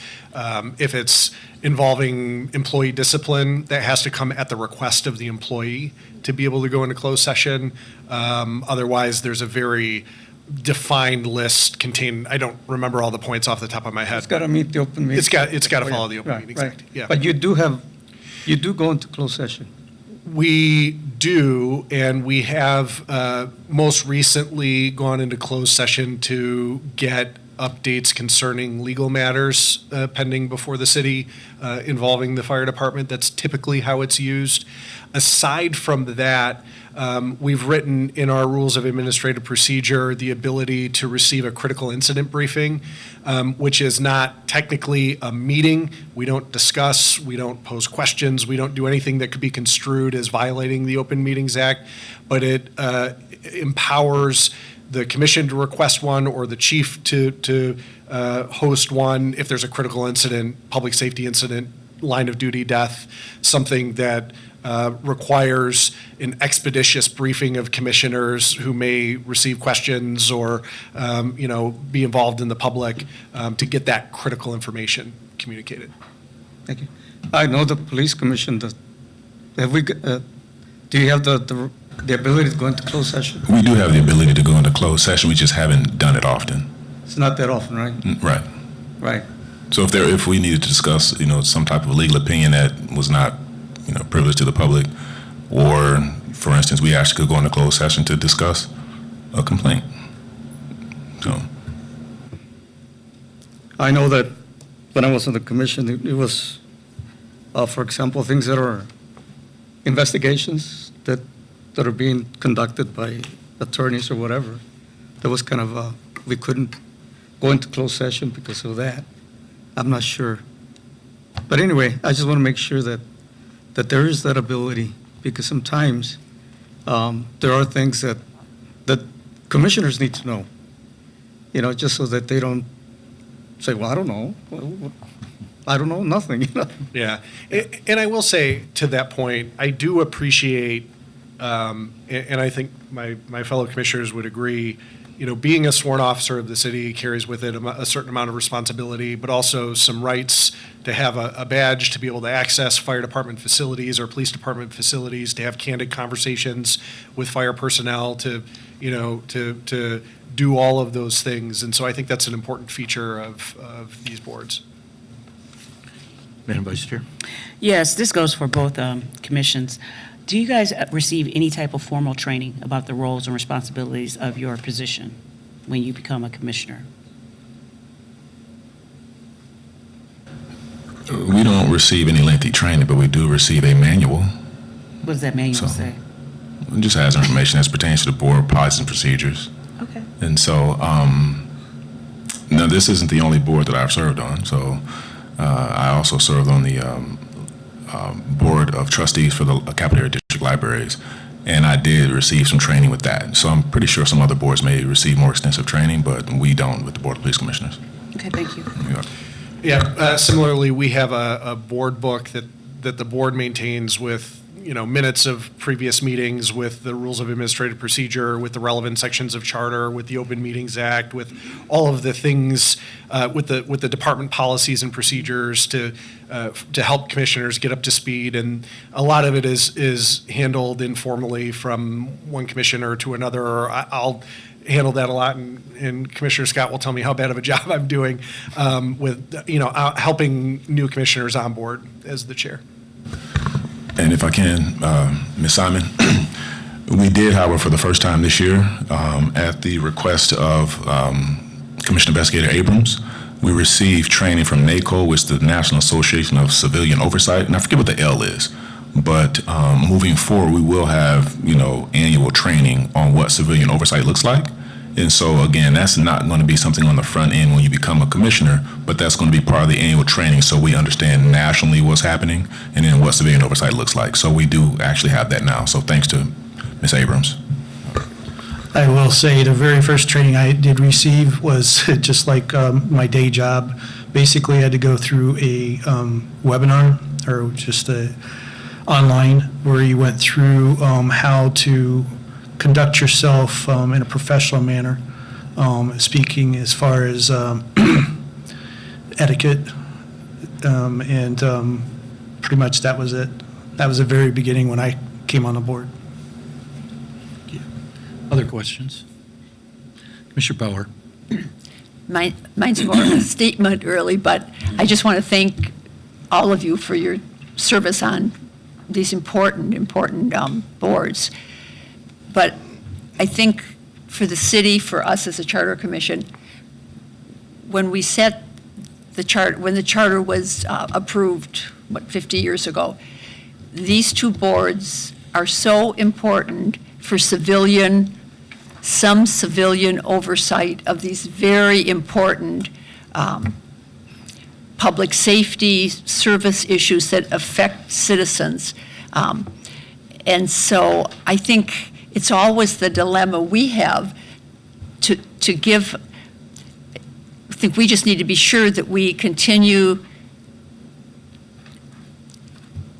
If it's involving employee discipline, that has to come at the request of the employee to be able to go into closed session. Otherwise, there's a very defined list contained, I don't remember all the points off the top of my head. It's got to meet the Open Meetings. It's got to follow the Open Right, Meetings right. Act, yeah. But you do go into closed session. We do, and we have most recently gone into closed session to get updates concerning legal matters pending before the city involving the fire department. That's typically how it's used. Aside from that, we've written in our rules of administrative procedure the ability to receive a critical incident briefing, which is not technically a meeting. We don't discuss, we don't pose questions, we don't do anything that could be construed as violating the Open Meetings Act, but it empowers the commission to request one or the chief to host one if there's a critical incident, public safety incident, line of duty death, something that requires an expeditious briefing of commissioners who may receive questions or, be involved in the public to get that critical information communicated. Thank you. I know the police commission does. Do you have the ability to go into closed session? We do have the ability to go into closed session. We just haven't done it often. It's not that often, right? Right. Right. So if we needed to discuss, some type of legal opinion that was not, privileged to the public, or, for instance, we actually could go into closed session to discuss a complaint. So. I know that when I was on the commission, it was, for example, things that are investigations that are being conducted by attorneys or whatever. That was kind of, we couldn't go into closed session because of that. I'm not sure. But anyway, I just want to make sure that there is that ability, because sometimes there are things that commissioners need to know, just so that they don't say, well, I don't know. I don't know nothing. Yeah. And I will say, to that point, I do appreciate, and I think my fellow commissioners would agree, being a sworn officer of the city carries with it a certain amount of responsibility, but also some rights to have a badge to be able to access fire department facilities or police department facilities, to have candid conversations with fire personnel, to do all of those things. And so I think that's an important feature of these boards. Madam Vice Chair. Yes, this goes for both commissions. Do you guys receive any type of formal training about the roles and responsibilities of your position when you become a commissioner? We don't receive any lengthy training, but we do receive a manual. What does that manual say? It just has information that pertains to the board policies and procedures. Okay. And so, no, this isn't the only board that I've served on. So I also served on the Board of Trustees for the Capital Area District Libraries, and I did receive some training with that. So I'm pretty sure some other boards may receive more extensive training, but we don't with the Board of Police Commissioners. Okay, thank you. Yeah, similarly, we have a board book that the board maintains with, minutes of previous meetings, with the rules of administrative procedure, with the relevant sections of charter, with the Open Meetings Act, with all of the things, with the department policies and procedures to help commissioners get up to speed. And a lot of it is handled informally from one commissioner to another, or I'll handle that a lot, and Commissioner Scott will tell me how bad of a job I'm doing with, helping new commissioners on board as the chair. And if I can, Ms. Simon, we did, however, for the first time this year, at the request of Commissioner Investigator Abrams, we received training from NACO, which is the National Association of Civilian Oversight, and I forget what the L is, but moving forward, we will have, annual training on what civilian oversight looks like. And so, again, that's not going to be something on the front end when you become a commissioner, but that's going to be part of the annual training so we understand nationally what's happening and then what civilian oversight looks like. So we do actually have that now. So thanks to Ms. Abrams. I will say the very first training I did receive was just like my day job. Basically, I had to go through a webinar, or just online, where you went through how to conduct yourself in a professional manner, speaking as far as etiquette, and pretty much that was it. That was the very beginning when I came on the board. Other questions? Commissioner Bauer. Mine's more of a statement, really, but I just want to thank all of you for your service on these important boards. But I think for the city, for us as a charter commission, when we set the charter, when the charter was approved, 50 years ago, these two boards are so important for some civilian oversight of these very important public safety service issues that affect citizens. And so I think it's always the dilemma we have to give. I think we just need to be sure that we continue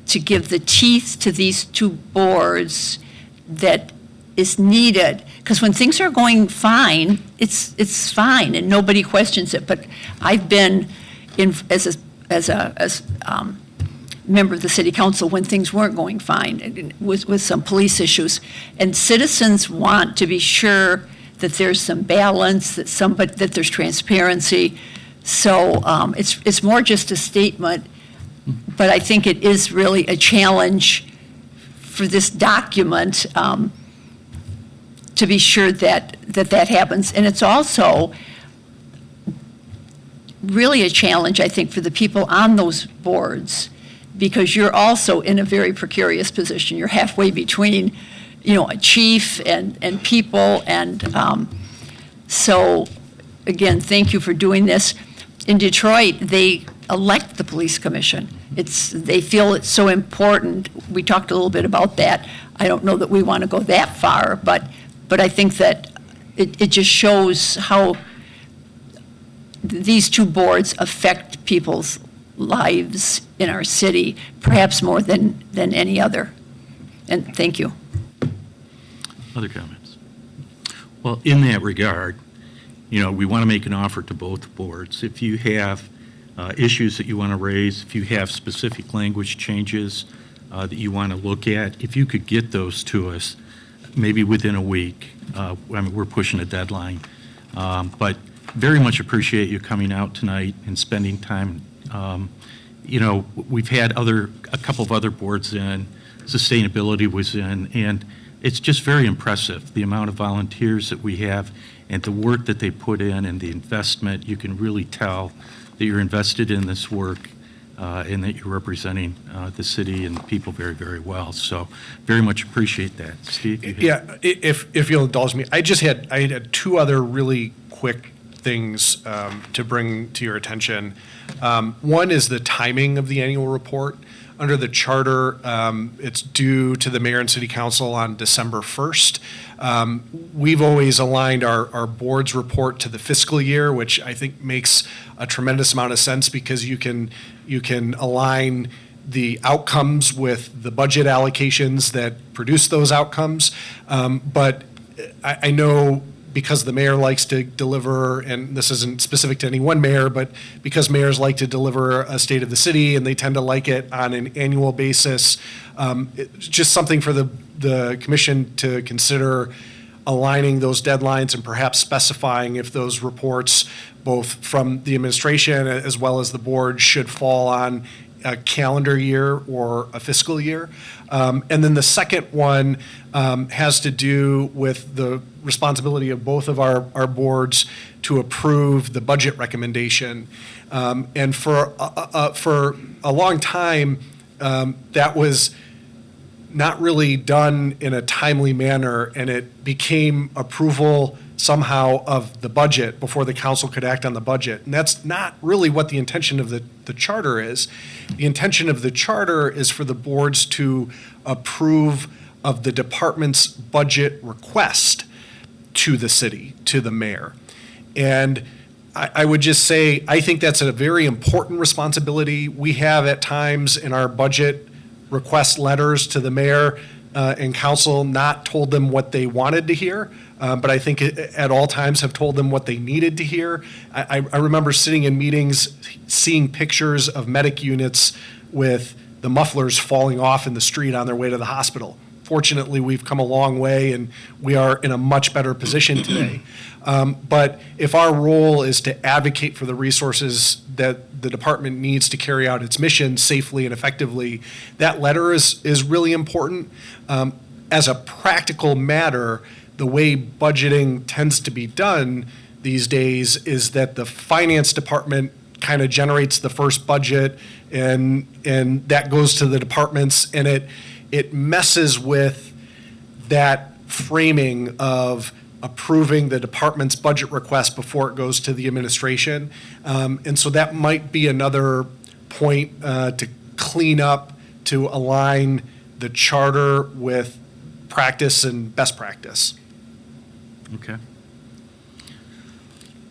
to give the teeth to these two boards that is needed. Because when things are going fine, it's fine and nobody questions it. But I've been as a member of the city council when things weren't going fine with some police issues, and citizens want to be sure that there's some balance, that there's transparency. So it's more just a statement, but I think it is really a challenge for this document to be sure that happens. And it's also really a challenge, I think, for the people on those boards, because you're also in a very precarious position. You're halfway between, a chief and people. And so, again, thank you for doing this. In Detroit, they elect the police commission. They feel it's so important. We talked a little bit about that. I don't know that we want to go that far, but I think that it just shows how these two boards affect people's lives in our city, perhaps more than any other. And thank you. Other comments? Well, in that regard, we want to make an offer to both boards. If you have issues that you want to raise, if you have specific language changes that you want to look at, if you could get those to us, maybe within a week. We're pushing a deadline. But very much appreciate you coming out tonight and spending time. We've had a couple of other boards in, sustainability was in, and it's just very impressive, the amount of volunteers that we have and the work that they put in and the investment. You can really tell that you're invested in this work and that you're representing the city and the people very, very well. So very much appreciate that. Steve? Yeah, if you'll indulge me, I had two other really quick things to bring to your attention. One is the timing of the annual report. Under the charter, it's due to the mayor and city council on December 1st. We've always aligned our board's report to the fiscal year, which I think makes a tremendous amount of sense because you can align the outcomes with the budget allocations that produce those outcomes. But I know because the mayor likes to deliver, and this isn't specific to any one mayor, but because mayors like to deliver a state of the city and they tend to like it on an annual basis, it's just something for the commission to consider aligning those deadlines and perhaps specifying if those reports, both from the administration as well as the board, should fall on a calendar year or a fiscal year. And then the second one has to do with the responsibility of both of our boards to approve the budget recommendation. And for a long time, that was not really done in a timely manner, and it became approval somehow of the budget before the council could act on the budget. And that's not really what the intention of the charter is. The intention of the charter is for the boards to approve of the department's budget request to the city, to the mayor. And I would just say, I think that's a very important responsibility. We have at times in our budget request letters to the mayor and council not told them what they wanted to hear, but I think at all times have told them what they needed to hear. I remember sitting in meetings, seeing pictures of medic units with the mufflers falling off in the street on their way to the hospital. Fortunately, we've come a long way and we are in a much better position today. But if our role is to advocate for the resources that the department needs to carry out its mission safely and effectively, that letter is really important. As a practical matter, the way budgeting tends to be done these days is that the finance department kind of generates the first budget and that goes to the departments, and it messes with that framing of approving the department's budget request before it goes to the administration. And so that might be another point to clean up, to align the charter with practice and best practice. Okay.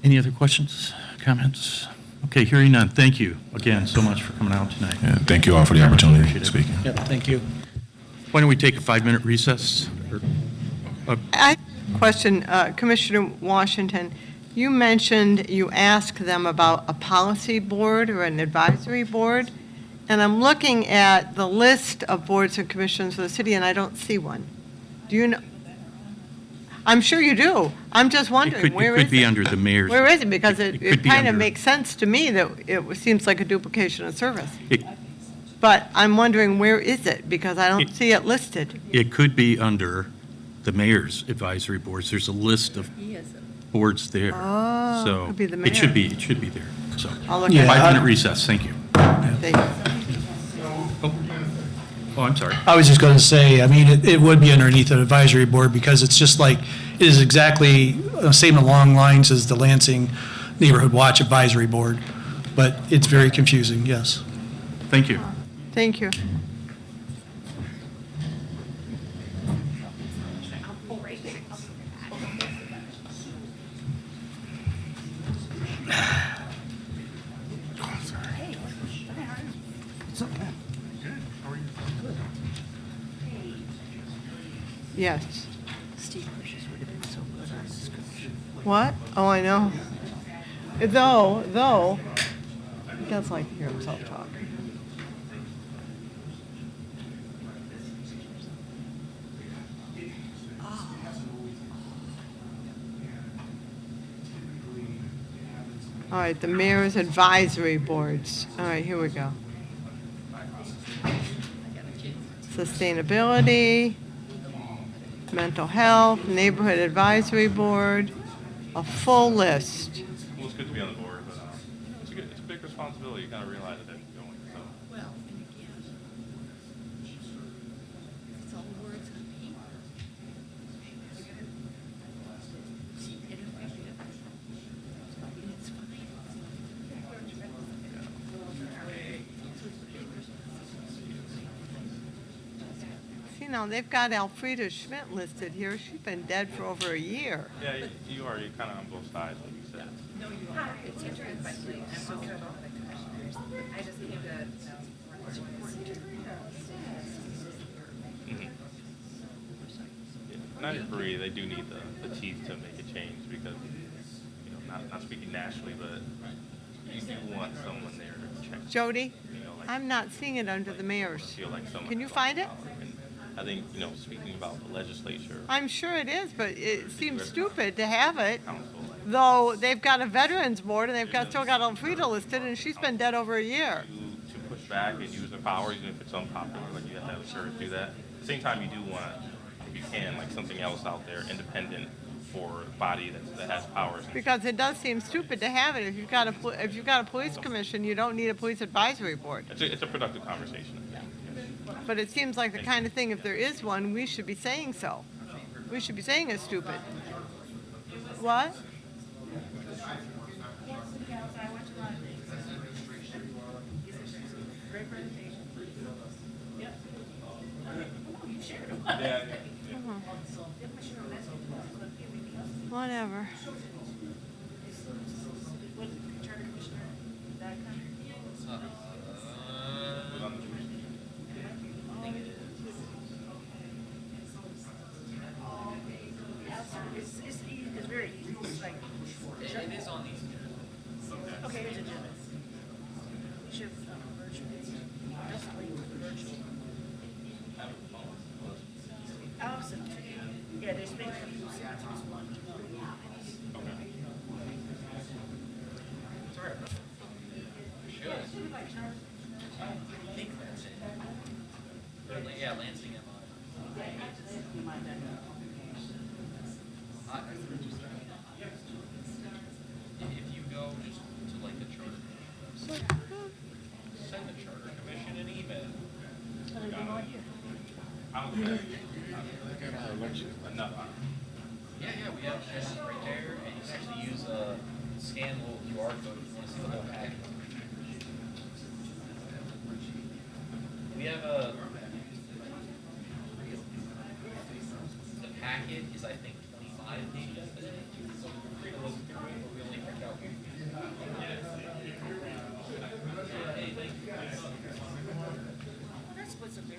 Any other questions, comments? Okay, hearing none. Thank you again so much for coming out tonight. Yeah, thank you all for the opportunity Appreciate to it. speak. Yep, thank you. Why don't we take a 5-minute recess? I have a question, Commissioner Washington. You mentioned you asked them about a policy board or an advisory board, and I'm looking at the list of boards and commissions for the city, and I don't see one. Do you know? I'm sure you do. I'm just wondering, where is it? It could be under the mayor's. Where is it? Because It it could be kind of under- makes sense to me that it seems like a duplication of service. It- But I'm wondering, where is it? Because I don't It- see it listed. It could be under the mayor's advisory boards. There's a list of boards there. Oh, So could be the It should mayor. be there. So, I'll look Yeah, at 5-minute recess. Thank you. it. Oh, I'm sorry. I was just going to say, I mean, it would be underneath an advisory board because it's just like, it is exactly same along lines as the Lansing Neighborhood Watch Advisory Board, but it's very confusing, yes. Thank you. Thank you. Yes. What? Oh, I know. Though, he does like to hear himself talk. All right, the mayor's advisory boards. All right, here we go. Sustainability, mental health, neighborhood advisory board, a full list. Well, it's good to be on the board, but it's a big responsibility. You kind of realize it as you're going, so. Well, and again, it's all words on paper. Ineffective. You know, they've got Alfreda Schmidt listed here. She's been dead for over a year. Yeah, you are, you're kind of on both sides, like you said. Mhm. Yeah, and I agree, they do need the teeth to make a change because, you know, not speaking nationally, but you do want someone there to check. Jody, You know, like, I'm not seeing it under the mayor's. feel like someone. Can you find it? And I think, you know, speaking about the legislature, I'm sure it is, but it seems stupid to have it, council, like, though they've got a veterans board and still got Alfreda listed, and she's been dead over a year. to push back and use their power, even if it's unpopular, like you have to have the courage to do that. At the same time, you do want, if you can, like something else out there, independent for a body that has powers. Because it does seem stupid to have it. If you've got a police commission, you don't need a police advisory board. It's a productive conversation, I think. Yes. But it seems like the kind of thing, if there is one, we should be saying so. We should be saying it's stupid. What? Whatever. It's very easy. It's like, it is on these. Okay, here's a agenda. Should, virtual. Just link virtual. I'll send it to you. Yeah, there's been a few sentences, one. Yeah, Lansing MI. If you go just to like the charter, send the charter commission an email. Yeah, we have this right there, and you can actually use a scan little QR code if you want to see the whole packet. We have the packet is, I think, 25 pages. So we're free to look through it, but we only print out. Anything? That's what's up there.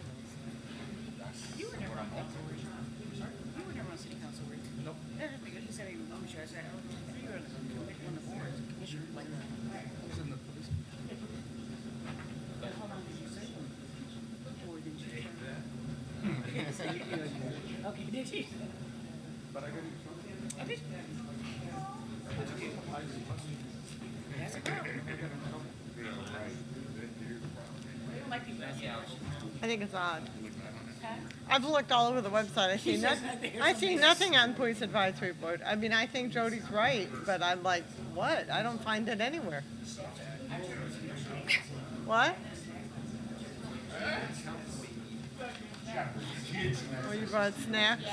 You were never on council, were you? You were never on city council, were you? Nope. That's because he said he remembers you. I said, oh, you were on the board, commissioner, like that. I was in the police. How long did you say? Or did you turn? So you did. Okay, did you? But I couldn't. Okay. That's a problem. I think it's odd. I've looked all over the website. I see nothing on police advisory board. I mean, I think Jody's right, but I'm like, what? I don't find it anywhere. What? Oh, you brought snacks?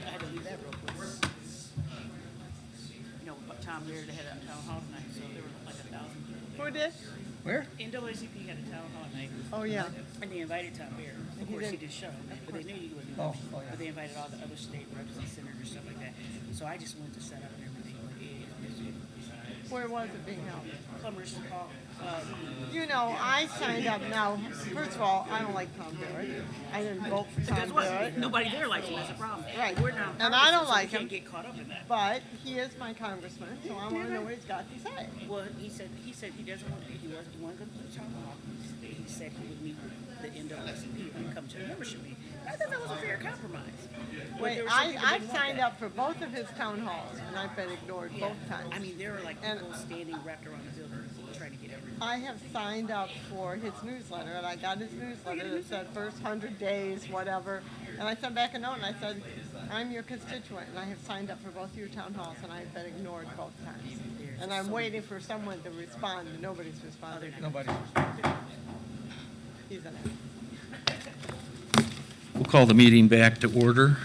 I had to leave that real quick. You know, Tom Beard had a town hall tonight, so there were like 1,000 people there. Who did? Where? NAACP had a town hall tonight. Oh, yeah. And they invited Tom Beard. Of course, he did show, but they knew you would do Oh, that. oh, yeah. But they invited all the other state reps and senators, stuff like that. So I just went to set up and everything. Where was it being held? Plumbers Hall. You know, I signed up now. First of all, I don't like Tom Barrett. I didn't vote for Tom Guess what? Barrett. Nobody there likes him. That's a problem. Right. We're not. And I don't so like we can't him. get caught up in that. But he is my congressman, so I want to know what he's got to say. Well, he said he doesn't want, he wasn't going to the town hall. He said he would meet the NAACP and come to the membership meeting. I thought that was a fair compromise. But Wait, there were some people that I've didn't want signed that. up for both of his town halls, and I've been ignored Yeah. both times. I mean, there were like And- people standing wrapped around the building trying to get everything. I have signed up for his newsletter, and I got his newsletter that said first 100 days, whatever. And I sent back a note, and I said, I'm your constituent, and I have signed up for both your town halls, and I've been ignored both times. And I'm waiting for someone to respond, and nobody's responded. Nobody. He's an We'll call the meeting back to order.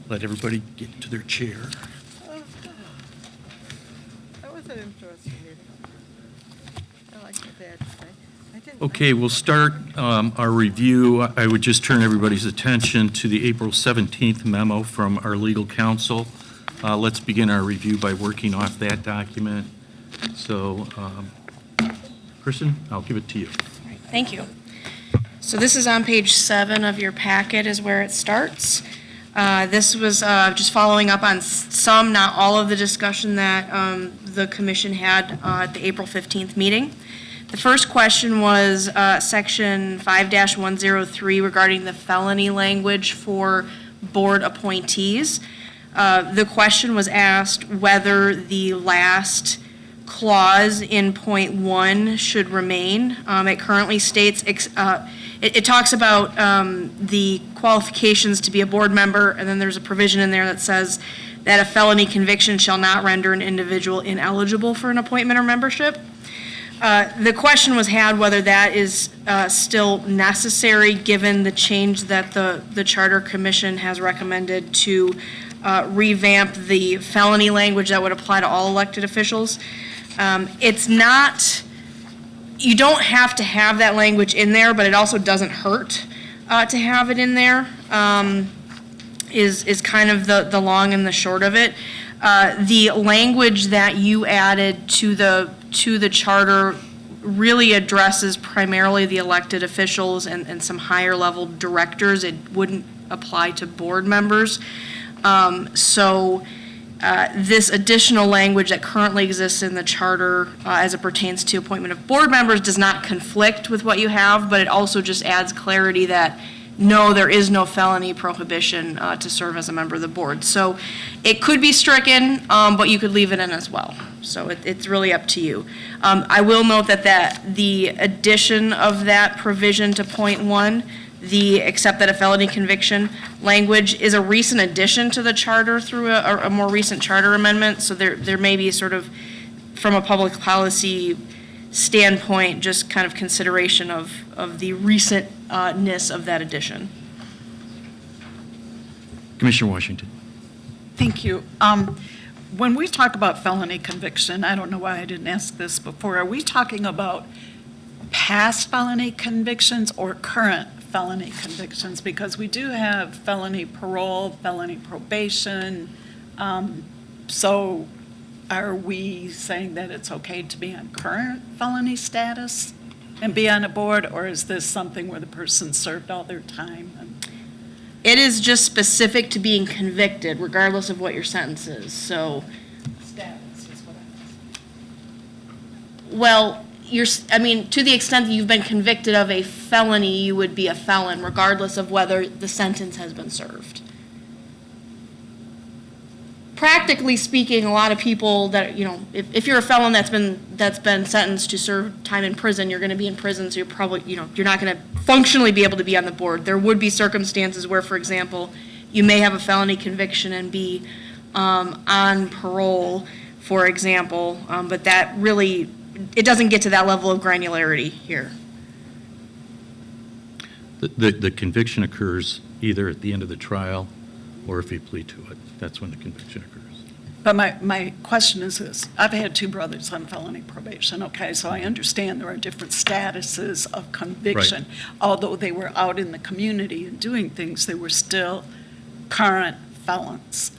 Let everybody get to their chair. That was an interesting meeting. I like the badge thing. I didn't- Okay, we'll start our review. I would just turn everybody's attention to the April 17th memo from our legal counsel. Let's begin our review by working off that document. So, Kristen, I'll give it to you. Thank you. So this is on page 7 of your packet is where it starts. This was just following up on some, not all of the discussion that the commission had at the April 15th meeting. The first question was section 5-103 regarding the felony language for board appointees. The question was asked whether the last clause in point 1 should remain. It currently states, it talks about the qualifications to be a board member, and then there's a provision in there that says that a felony conviction shall not render an individual ineligible for an appointment or membership. The question was had whether that is still necessary, given the change that the Charter Commission has recommended to revamp the felony language that would apply to all elected officials. It's not, you don't have to have that language in there, but it also doesn't hurt to have it in there, is kind of the long and the short of it. The language that you added to the charter really addresses primarily the elected officials and some higher level directors. It wouldn't apply to board members. This additional language that currently exists in the charter as it pertains to appointment of board members does not conflict with what you have, but it also just adds clarity that no, there is no felony prohibition to serve as a member of the board. So it could be stricken, but you could leave it in as well. So it's really up to you. I will note that the addition of that provision to point 1, the except that a felony conviction language, is a recent addition to the charter through a more recent charter amendment. So there may be sort of, from a public policy standpoint, just kind of consideration of the recentness of that addition. Commissioner Washington. Thank you. When we talk about felony conviction, I don't know why I didn't ask this before, are we talking about past felony convictions or current felony convictions? Because we do have felony parole, felony probation. So are we saying that it's okay to be on current felony status and be on a board, or is this something where the person served all their time? It is just specific to being convicted, regardless of what your sentence is. So, Status is what I'm asking. well, to the extent that you've been convicted of a felony, you would be a felon, regardless of whether the sentence has been served. Practically speaking, a lot of people that, if you're a felon that's been sentenced to serve time in prison, you're going to be in prison, so you're probably, you're not going to functionally be able to be on the board. There would be circumstances where, for example, you may have a felony conviction and be on parole, for example, but that really, it doesn't get to that level of granularity here. The conviction occurs either at the end of the trial or if you plead to it. That's when the conviction occurs. But my question is this. I've had 2 brothers on felony probation, okay? So I understand there are different statuses of conviction. Right. Although they were out in the community and doing things, they were still current felons.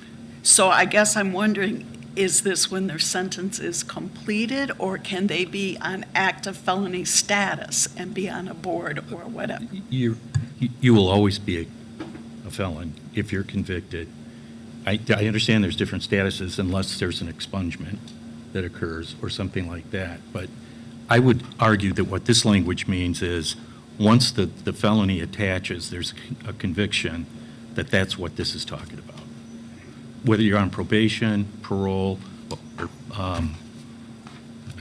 So I guess I'm wondering, is this when their sentence is completed, or can they be on active felony status and be on a board or whatever? You will always be a felon if you're convicted. I understand there's different statuses unless there's an expungement that occurs or something like that. But I would argue that what this language means is once the felony attaches, there's a conviction, that's what this is talking about. Whether you're on probation, parole, or,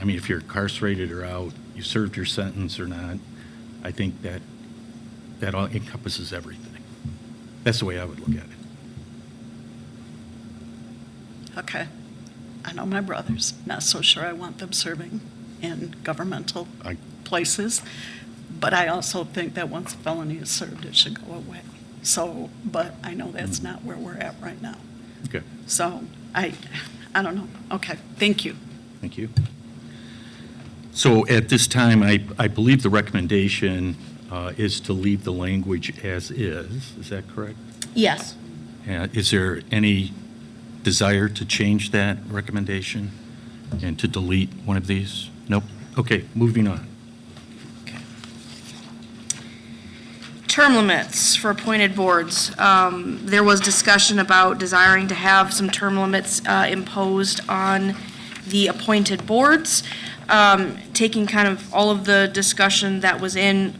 if you're incarcerated or out, you served your sentence or not, I think that all encompasses everything. That's the way I would look at it. Okay. I know my brothers, not so sure I want them serving in governmental places, but I also think that once a felony is served, it should go away. So, but I know that's not where we're at right now. Okay. So I don't know. Okay, thank you. Thank you. So at this time, I believe the recommendation is to leave the language as is. Is that correct? Yes. Is there any desire to change that recommendation and to delete one of these? Nope. Okay, moving on. Term limits for appointed boards. There was discussion about desiring to have some term limits imposed on the appointed boards. Taking kind of all of the discussion that was in,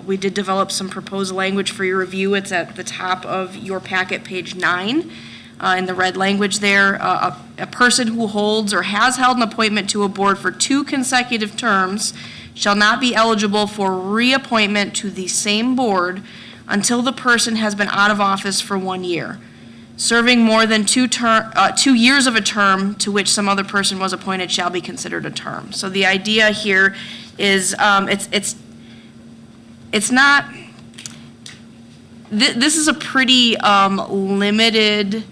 we did develop some proposed language for your review. It's at the top of your packet, page 9, in the red language there. A person who holds or has held an appointment to a board for 2 consecutive terms shall not be eligible for reappointment to the same board until the person has been out of office for 1 year. Serving more than 2 years of a term to which some other person was appointed shall be considered a term. So the idea here is it's not. This is a pretty limited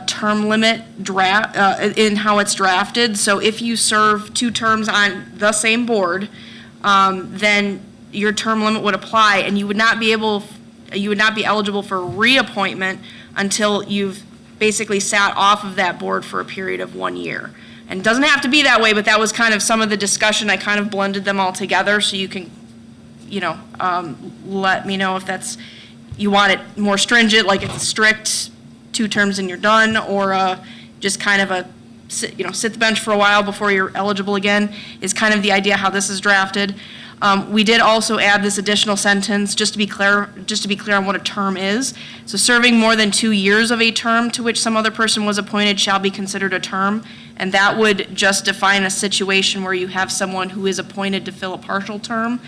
term limit draft in how it's drafted. So if you serve 2 terms on the same board, then your term limit would apply, and you would not be eligible for reappointment until you've basically sat off of that board for a period of 1 year. And it doesn't have to be that way, but that was kind of some of the discussion. I kind of blended them all together so you can, let me know if you want it more stringent, like it's a strict 2 terms and you're done, or just kind of sit the bench for a while before you're eligible again, is kind of the idea how this is drafted. We did also add this additional sentence, just to be clear on what a term is. So serving more than 2 years of a term to which some other person was appointed shall be considered a term. And that would just define a situation where you have someone who is appointed to fill a partial term.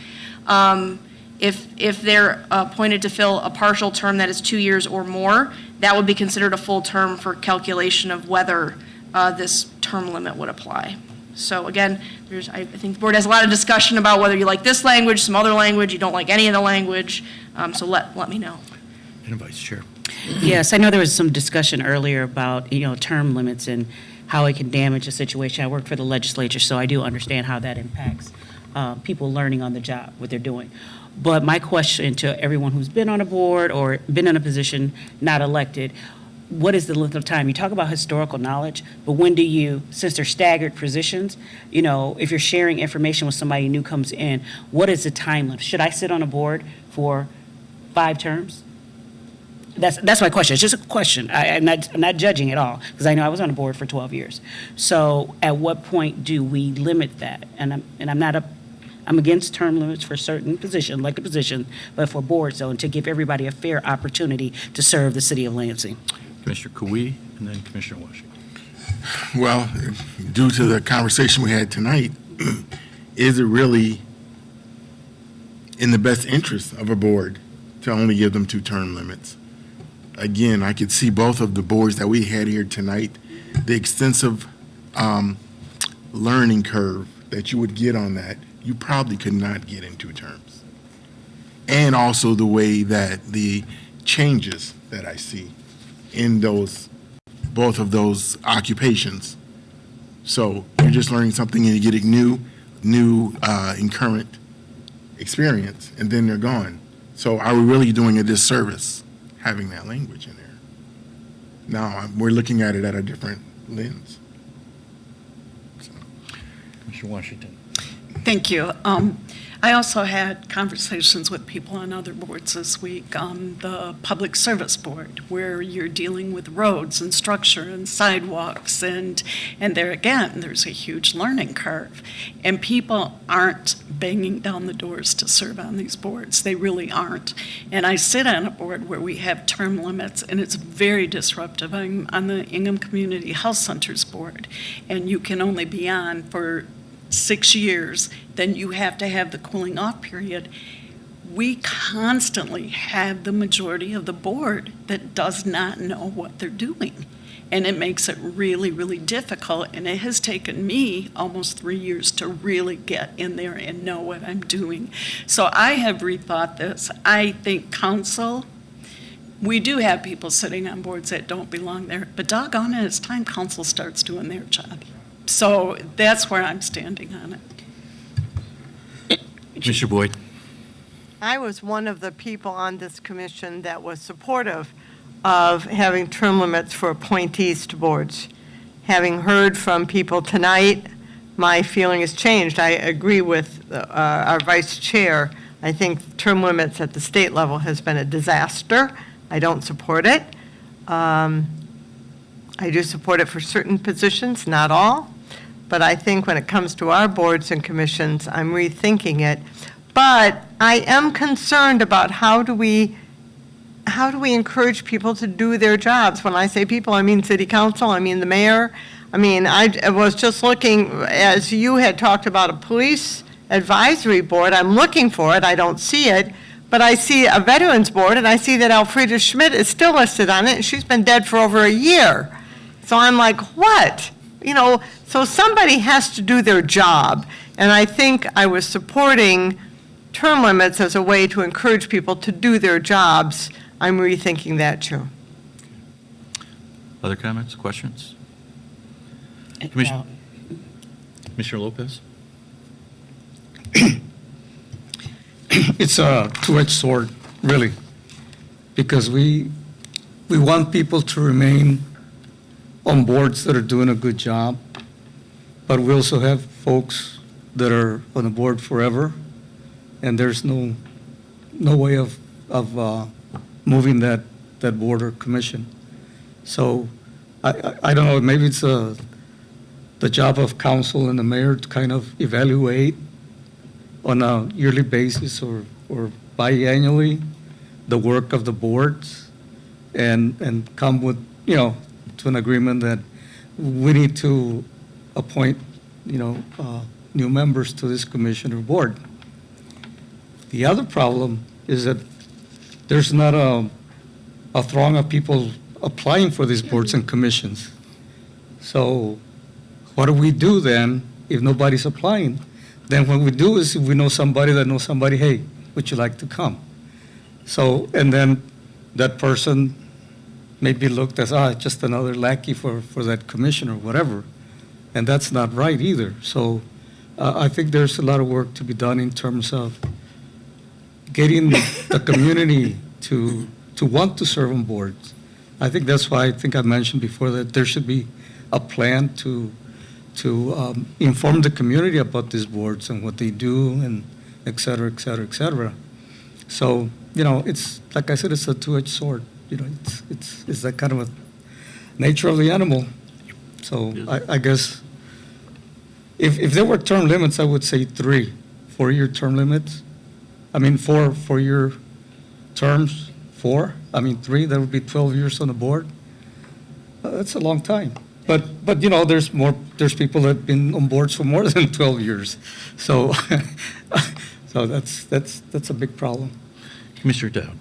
If they're appointed to fill a partial term that is 2 years or more, that would be considered a full term for calculation of whether this term limit would apply. So again, I think the board has a lot of discussion about whether you like this language, some other language, you don't like any of the language, so let me know. And Vice Chair. Yes, I know there was some discussion earlier about, term limits and how it can damage a situation. I work for the legislature, so I do understand how that impacts people learning on the job, what they're doing. But my question to everyone who's been on a board or been in a position not elected, what is the length of time? You talk about historical knowledge, but when do you, since they're staggered positions, if you're sharing information with somebody new comes in, what is the time limit? Should I sit on a board for 5 terms? That's my question. It's just a question. I'm not judging at all, because I know I was on a board for 12 years. So at what point do we limit that? And I'm against term limits for certain positions, elected positions, but for boards, though, and to give everybody a fair opportunity to serve the city of Lansing. Commissioner Cooey, and then Commissioner Washington. Well, due to the conversation we had tonight, is it really in the best interest of a board to only give them 2 term limits? Again, I could see both of the boards that we had here tonight, the extensive learning curve that you would get on that, you probably could not get in 2 terms. And also the way that the changes that I see in both of those occupations. So you're just learning something and you're getting new and current experience, and then they're gone. So are we really doing a disservice having that language in there? Now, we're looking at it at a different lens. Commissioner Washington. Thank you. I also had conversations with people on other boards this week, the Public Service Board, where you're dealing with roads and structure and sidewalks, and there again, there's a huge learning curve. And people aren't banging down the doors to serve on these boards. They really aren't. And I sit on a board where we have term limits, and it's very disruptive. I'm on the Ingham Community Health Centers Board, and you can only be on for 6 years, then you have to have the cooling off period. We constantly have the majority of the board that does not know what they're doing. And it makes it really, really difficult. And it has taken me almost 3 years to really get in there and know what I'm doing. So I have rethought this. I think council, we do have people sitting on boards that don't belong there, but doggone it, it's time council starts doing their job. So that's where I'm standing on it. Commissioner Boyd? I was one of the people on this commission that was supportive of having term limits for appointees to boards. Having heard from people tonight, my feeling has changed. I agree with our vice chair. I think term limits at the state level has been a disaster. I don't support it. I do support it for certain positions, not all. But I think when it comes to our boards and commissions, I'm rethinking it. But I am concerned about how do we encourage people to do their jobs? When I say people, I mean city council, I mean the mayor. I mean, I was just looking, as you had talked about a police advisory board, I'm looking for it, I don't see it, but I see a veterans board, and I see that Elfrida Schmidt is still listed on it, and she's been dead for over a year. So I'm like, what? You know, so somebody has to do their job, and I think I was supporting term limits as a way to encourage people to do their jobs. I'm rethinking that too. Other comments, questions? Commissioner Lopez? It's a two-edged sword, really, because we want people to remain on boards that are doing a good job, but we also have folks that are on the board forever, and there's no way of moving that board or commission. So I don't know, maybe it's the job of council and the mayor to kind of evaluate on a yearly basis or biannually the work of the boards and come with, to an agreement that we need to appoint, new members to this commission or board. The other problem is that there's not a throng of people applying for these boards and commissions. So what do we do then if nobody's applying? Then what we do is if we know somebody that knows somebody, hey, would you like to come? So, and then that person may be looked as, just another lackey for that commission or whatever. And that's not right either. So I think there's a lot of work to be done in terms of getting the community to want to serve on boards. I think that's why I mentioned before that there should be a plan to inform the community about these boards and what they do and et cetera, et cetera, et cetera. So, it's, like I said, it's a two-edged sword. It's that kind of a nature of the animal. So I guess if there were term limits, I would say 3 4-year term limits. I mean, 4-year terms, 4. I mean, 3, that would be 12 years on the board. That's a long time. But there's people that have been on boards for more than 12 years. So so that's a big problem. Commissioner Dowd.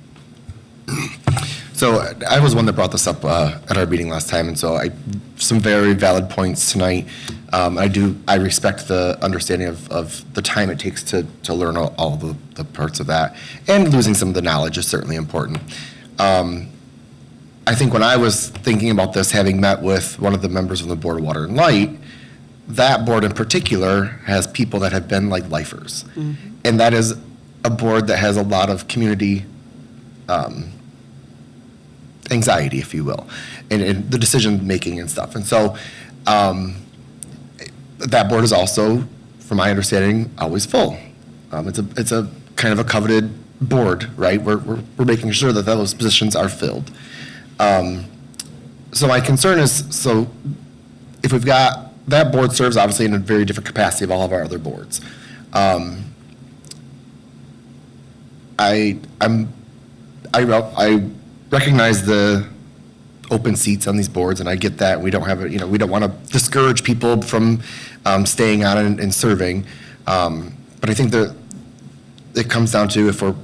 So I was one that brought this up at our meeting last time, and so some very valid points tonight. I respect the understanding of the time it takes to learn all the parts of that, and losing some of the knowledge is certainly important. I think when I was thinking about this, having met with one of the members of the Board of Water and Light, that board in particular has people that have been like lifers. Mm-hmm. And that is a board that has a lot of community anxiety, if you will, and the decision-making and stuff. And so that board is also, from my understanding, always full. It's a kind of a coveted board, right? We're making sure that those positions are filled. So my concern is, if we've got, that board serves obviously in a very different capacity of all of our other boards. I recognize the open seats on these boards, and I get that. We don't have we don't want to discourage people from staying on and serving. But I think that it comes down to, if we're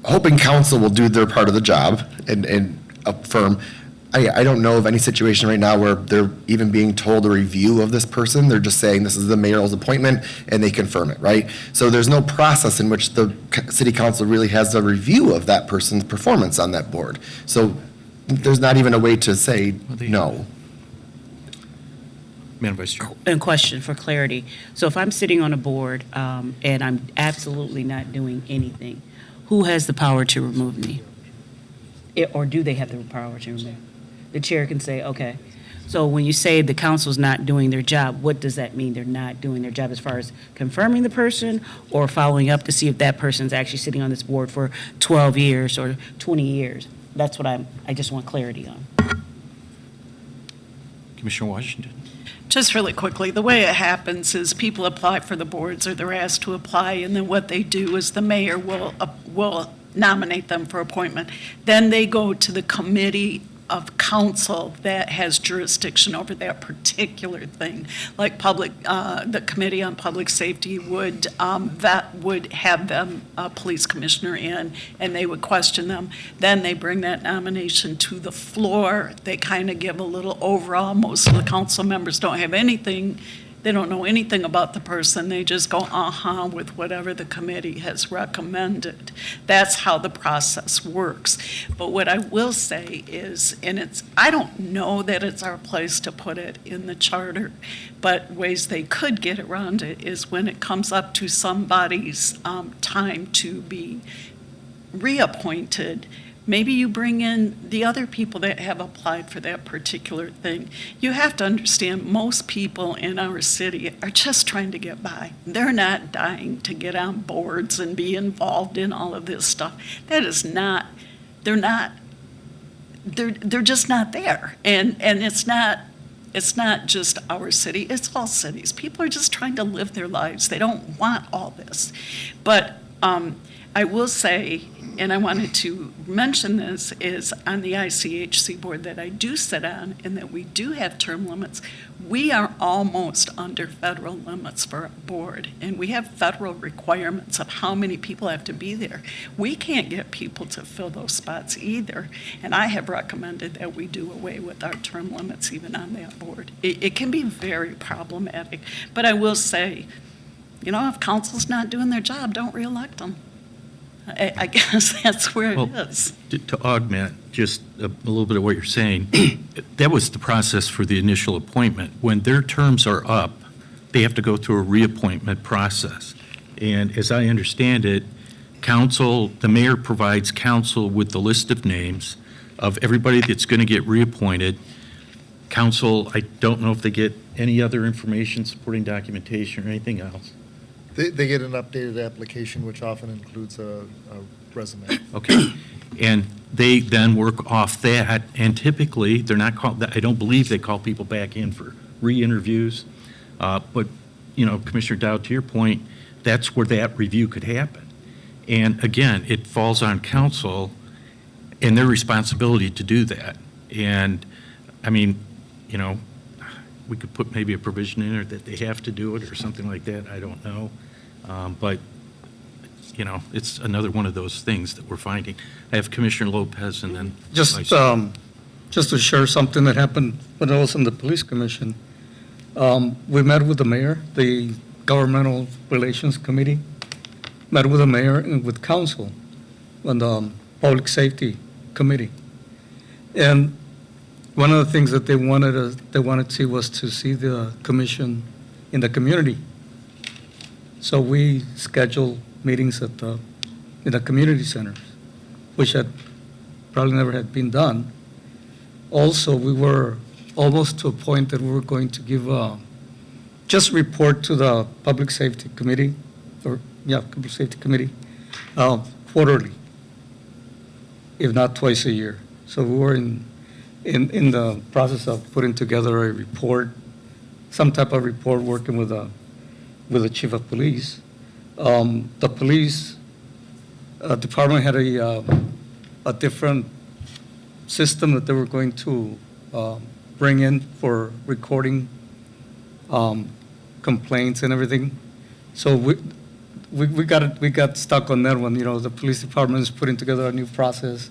hoping council will do their part of the job and affirm. I don't know of any situation right now where they're even being told a review of this person. They're just saying this is the mayor's appointment, and they confirm it, right? So there's no process in which the city council really has a review of that person's performance on that board. So there's not even a way to say no. Madam Vice Chair. And question for clarity. So if I'm sitting on a board and I'm absolutely not doing anything, who has the power to remove me? Or do they have the power to remove? The chair can say, okay. So when you say the council's not doing their job, what does that mean? They're not doing their job as far as confirming the person or following up to see if that person's actually sitting on this board for 12 years or 20 years? That's what I just want clarity on. Commissioner Washington. Just really quickly, the way it happens is people apply for the boards or they're asked to apply, and then what they do is the mayor will nominate them for appointment. Then they go to the committee of council that has jurisdiction over that particular thing. Like the Committee on Public Safety would have them, a police commissioner in, and they would question them. Then they bring that nomination to the floor. They kind of give a little overall. Most of the council members don't have anything. They don't know anything about the person. They just go, with whatever the committee has recommended. That's how the process works. But what I will say is, I don't know that it's our place to put it in the charter, but ways they could get around it is when it comes up to somebody's time to be reappointed, maybe you bring in the other people that have applied for that particular thing. You have to understand, most people in our city are just trying to get by. They're not dying to get on boards and be involved in all of this stuff. That is not, they're just not there. And it's not just our city, it's all cities. People are just trying to live their lives. They don't want all this. But I will say, and I wanted to mention this, is on the ICHC board that I do sit on and that we do have term limits, we are almost under federal limits for a board. And we have federal requirements of how many people have to be there. We can't get people to fill those spots either. And I have recommended that we do away with our term limits even on that board. It can be very problematic. But I will say, if council's not doing their job, don't reelect them. I guess that's where it is. To augment just a little bit of what you're saying, that was the process for the initial appointment. When their terms are up, they have to go through a reappointment process. And as I understand it, the mayor provides council with the list of names of everybody that's going to get reappointed. Council, I don't know if they get any other information, supporting documentation or anything else. They get an updated application, which often includes a resume. Okay. And they then work off that, and typically, they're not called, I don't believe they call people back in for re-interviews. But, Commissioner Dowd, to your point, that's where that review could happen. And again, it falls on council and their responsibility to do that. And, we could put maybe a provision in there that they have to do it or something like that, I don't know. But, it's another one of those things that we're finding. I have Commissioner Lopez and then. Just to share something that happened when I was on the police commission. We met with the mayor, the governmental relations committee, met with the mayor and with council on the public safety committee. And one of the things that they wanted to see was to see the commission in the community. So we scheduled meetings in the community centers, which had probably never had been done. Also, we were almost to a point that we were going to give just report to the public safety committee, public safety committee, quarterly, if not twice a year. So we were in the process of putting together a report, some type of report, working with the chief of police. The police department had a different system that they were going to bring in for recording complaints and everything. So we got stuck on that one. The police department is putting together a new process,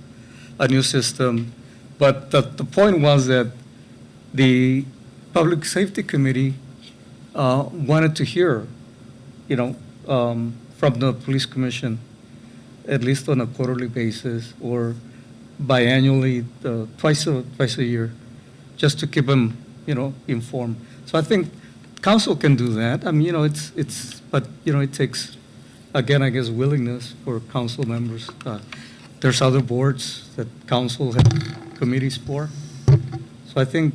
a new system. But the point was that the Public Safety Committee wanted to hear, from the Police Commission, at least on a quarterly basis or biannually, twice a year, just to keep them, informed. So I think council can do that. I mean, but, it takes, again, I guess, willingness for council members. There's other boards that council have committees for. So I think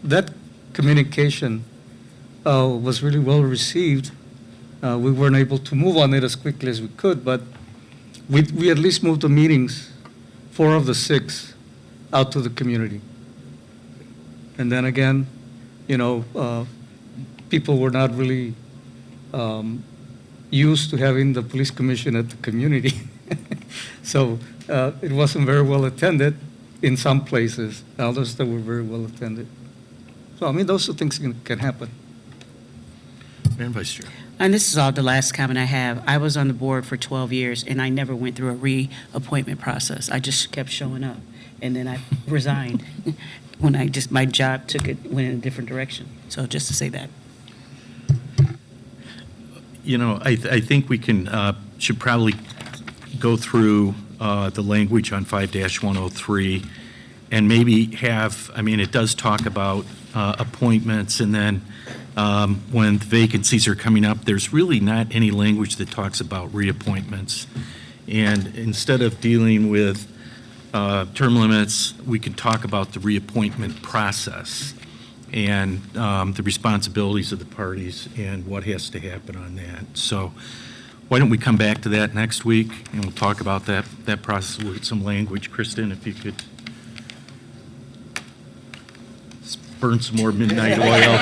that communication was really well received. We weren't able to move on it as quickly as we could, but we at least moved the meetings, 4 of the 6, out to the community. And then again, people were not really used to having the police commission at the community. So it wasn't very well attended in some places, others that were very well attended. So, I mean, those are things can happen. Madam Vice Chair. And this is all the last comment I have. I was on the board for 12 years, and I never went through a reappointment process. I just kept showing up, and then I resigned when my job went in a different direction. So just to say that. I think we should probably go through the language on 5-103 and maybe it does talk about appointments, and then when the vacancies are coming up, there's really not any language that talks about reappointments. And instead of dealing with term limits, we can talk about the reappointment process and the responsibilities of the parties and what has to happen on that. So why don't we come back to that next week, and we'll talk about that process with some language. Kristen, if you could burn some more midnight oil.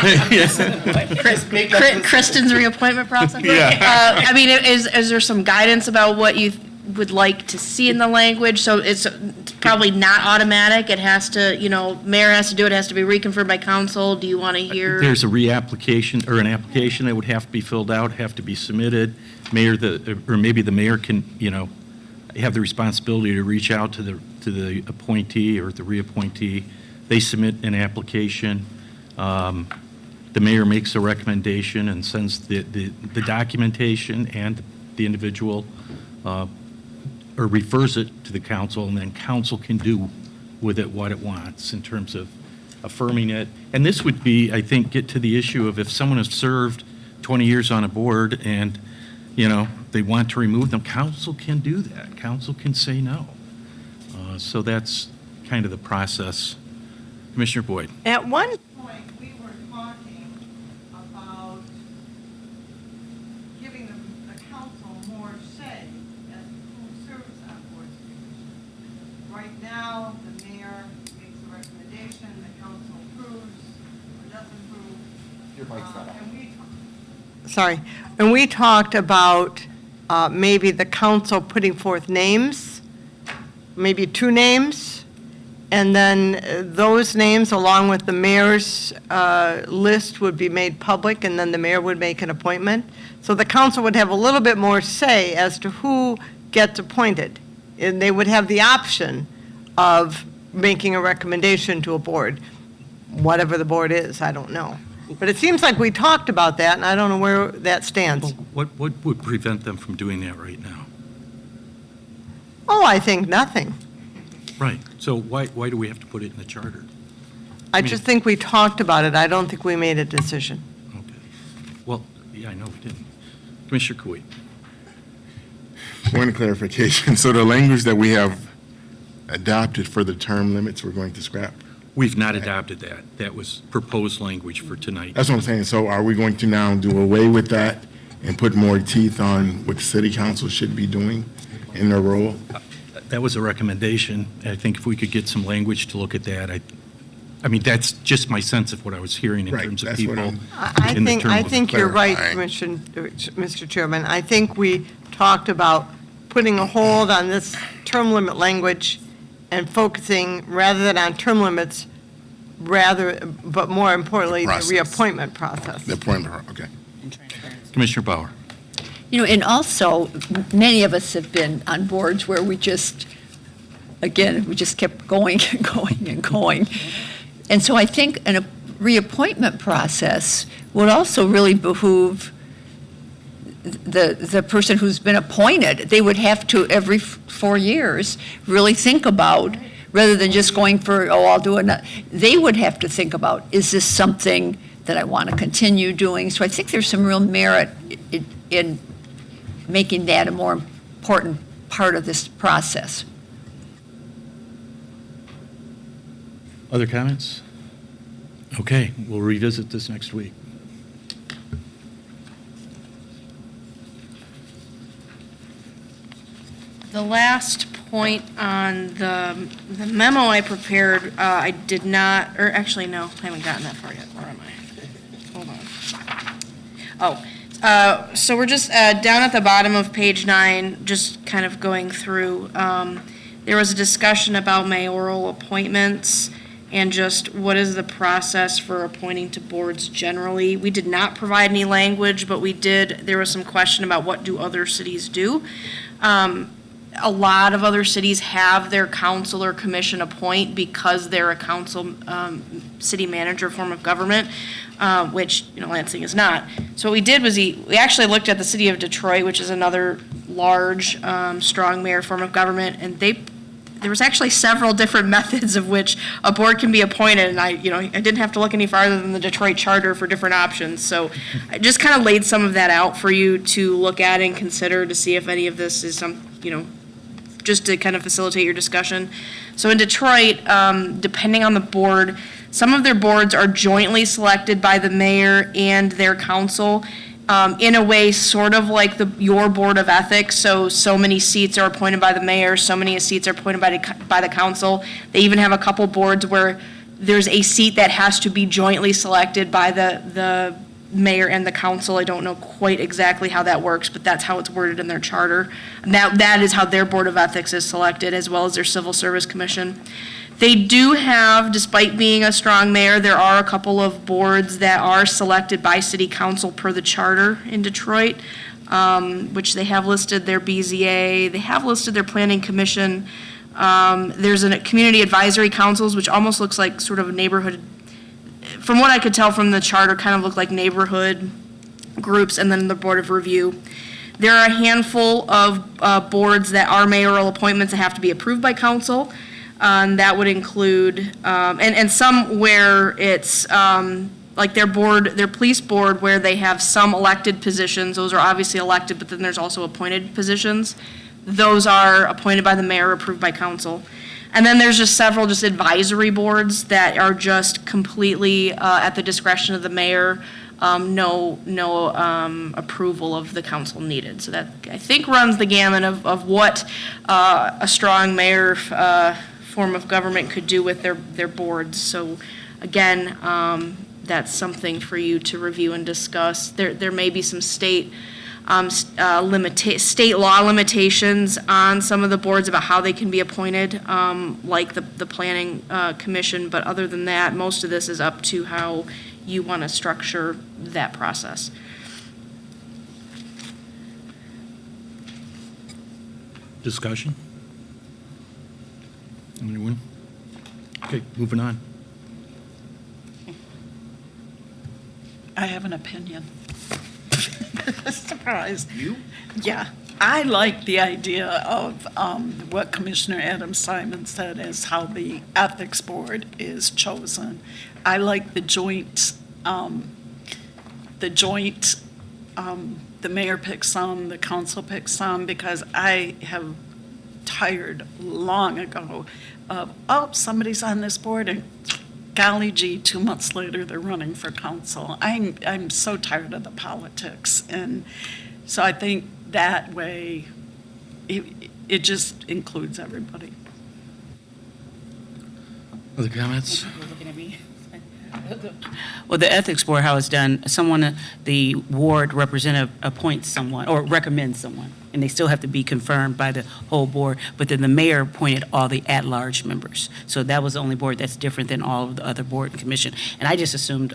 Kristen's reappointment process? Yeah. Is there some guidance about what you would like to see in the language? So it's probably not automatic. It has to, mayor has to do it, has to be reconfirmed by council. Do you want to hear? There's a reapplication or an application that would have to be filled out, have to be submitted. Maybe the mayor can, have the responsibility to reach out to the appointee or the reappointee. They submit an application. The mayor makes a recommendation and sends the documentation, and the individual or refers it to the council, and then council can do with it what it wants in terms of affirming it. And this would be, I think, get to the issue of if someone has served 20 years on a board and, they want to remove them, council can do that. Council can say no. So that's kind of the process. Commissioner Boyd. At one point, we were talking about giving the council more say as to who serves on boards and commissions. Right now, the mayor makes a recommendation, the council approves or doesn't approve. Your mic's not on. And we talked about maybe the council putting forth names, maybe 2 names, and then those names, along with the mayor's list, would be made public, and then the mayor would make an appointment. So the council would have a little bit more say as to who gets appointed. And they would have the option of making a recommendation to a board, whatever the board is, I don't know. But it seems like we talked about that, and I don't know where that stands. What would prevent them from doing that right now? Oh, I think nothing. Right. So why do we have to put it in the charter? I just think we talked about it. I don't think we made a decision. Okay. Well, yeah, I know we didn't. Commissioner Cooey. One clarification. So the language that we have adopted for the term limits, we're going to scrap? We've not adopted that. That was proposed language for tonight. That's what I'm saying. So are we going to now do away with that and put more teeth on what the city council should be doing in their role? That was a recommendation. I think if we could get some language to look at that, that's just my sense of what I was hearing in Right, terms of that's what people. I think you're right, clarifying. Mr. Chairman. I think we talked about putting a hold on this term limit language and focusing, rather than on term limits, but more importantly, the Process. reappointment process. The appointment, okay. Commissioner Bauer. And also, many of us have been on boards where we just kept going and going and going. And so I think a reappointment process would also really behoove the person who's been appointed. They would have to, every 4 years, really think about rather than just going for, oh, I'll do it. They would have to think about, is this something that I want to continue doing? So I think there's some real merit in making that a more important part of this process. Other comments? Okay, we'll revisit this next week. The last point on the memo I prepared, I did not, or actually, no, I haven't gotten that far yet. Where am I? Hold on. So we're just down at the bottom of page 9, just kind of going through. There was a discussion about mayoral appointments and just what is the process for appointing to boards generally. We did not provide any language, but there was some question about what do other cities do. A lot of other cities have their council or commission appoint because they're a council, city manager form of government, which, Lansing is not. So what we did was we actually looked at the city of Detroit, which is another large, strong mayor form of government, and there was actually several different methods of which a board can be appointed, and I didn't have to look any farther than the Detroit Charter for different options. So I just kind of laid some of that out for you to look at and consider to see if any of this is some, just to kind of facilitate your discussion. So in Detroit, depending on the board, some of their boards are jointly selected by the mayor and their council, in a way sort of like your board of ethics. So many seats are appointed by the mayor, so many seats are appointed by the council. They even have a couple boards where there's a seat that has to be jointly selected by the mayor and the council. I don't know quite exactly how that works, but that's how it's worded in their charter. And that is how their board of ethics is selected, as well as their civil service commission. They do have, despite being a strong mayor, there are a couple of boards that are selected by city council per the charter in Detroit, which they have listed their BZA, they have listed their planning commission. There's a community advisory councils, which almost looks like sort of a neighborhood, from what I could tell from the charter, kind of look like neighborhood groups, and then the board of review. There are a handful of boards that are mayoral appointments that have to be approved by council. That would include, and some where it's like their police board, where they have some elected positions. Those are obviously elected, but then there's also appointed positions. Those are appointed by the mayor, approved by council. And then there's just several advisory boards that are just completely at the discretion of the mayor, no approval of the council needed. So that, I think, runs the gamut of what a strong mayor form of government could do with their boards. So again, that's something for you to review and discuss. There may be some state law limitations on some of the boards about how they can be appointed, like the planning commission. But other than that, most of this is up to how you want to structure that process. Discussion? Anyone? Okay, moving on. I have an opinion. Surprise. You? Yeah. I like the idea of what Commissioner Adam Simon said as how the ethics board is chosen. I like the mayor picks some, the council picks some, because I have tired long ago of, somebody's on this board and golly gee, 2 months later, they're running for council. I'm so tired of the politics. And so I think that way, it just includes everybody. Other comments? Looking at me. Well, the ethics board, how it's done, the ward representative appoints someone or recommends someone, and they still have to be confirmed by the whole board, but then the mayor appointed all the at-large members. So that was the only board that's different than all of the other board and commission. And I just assumed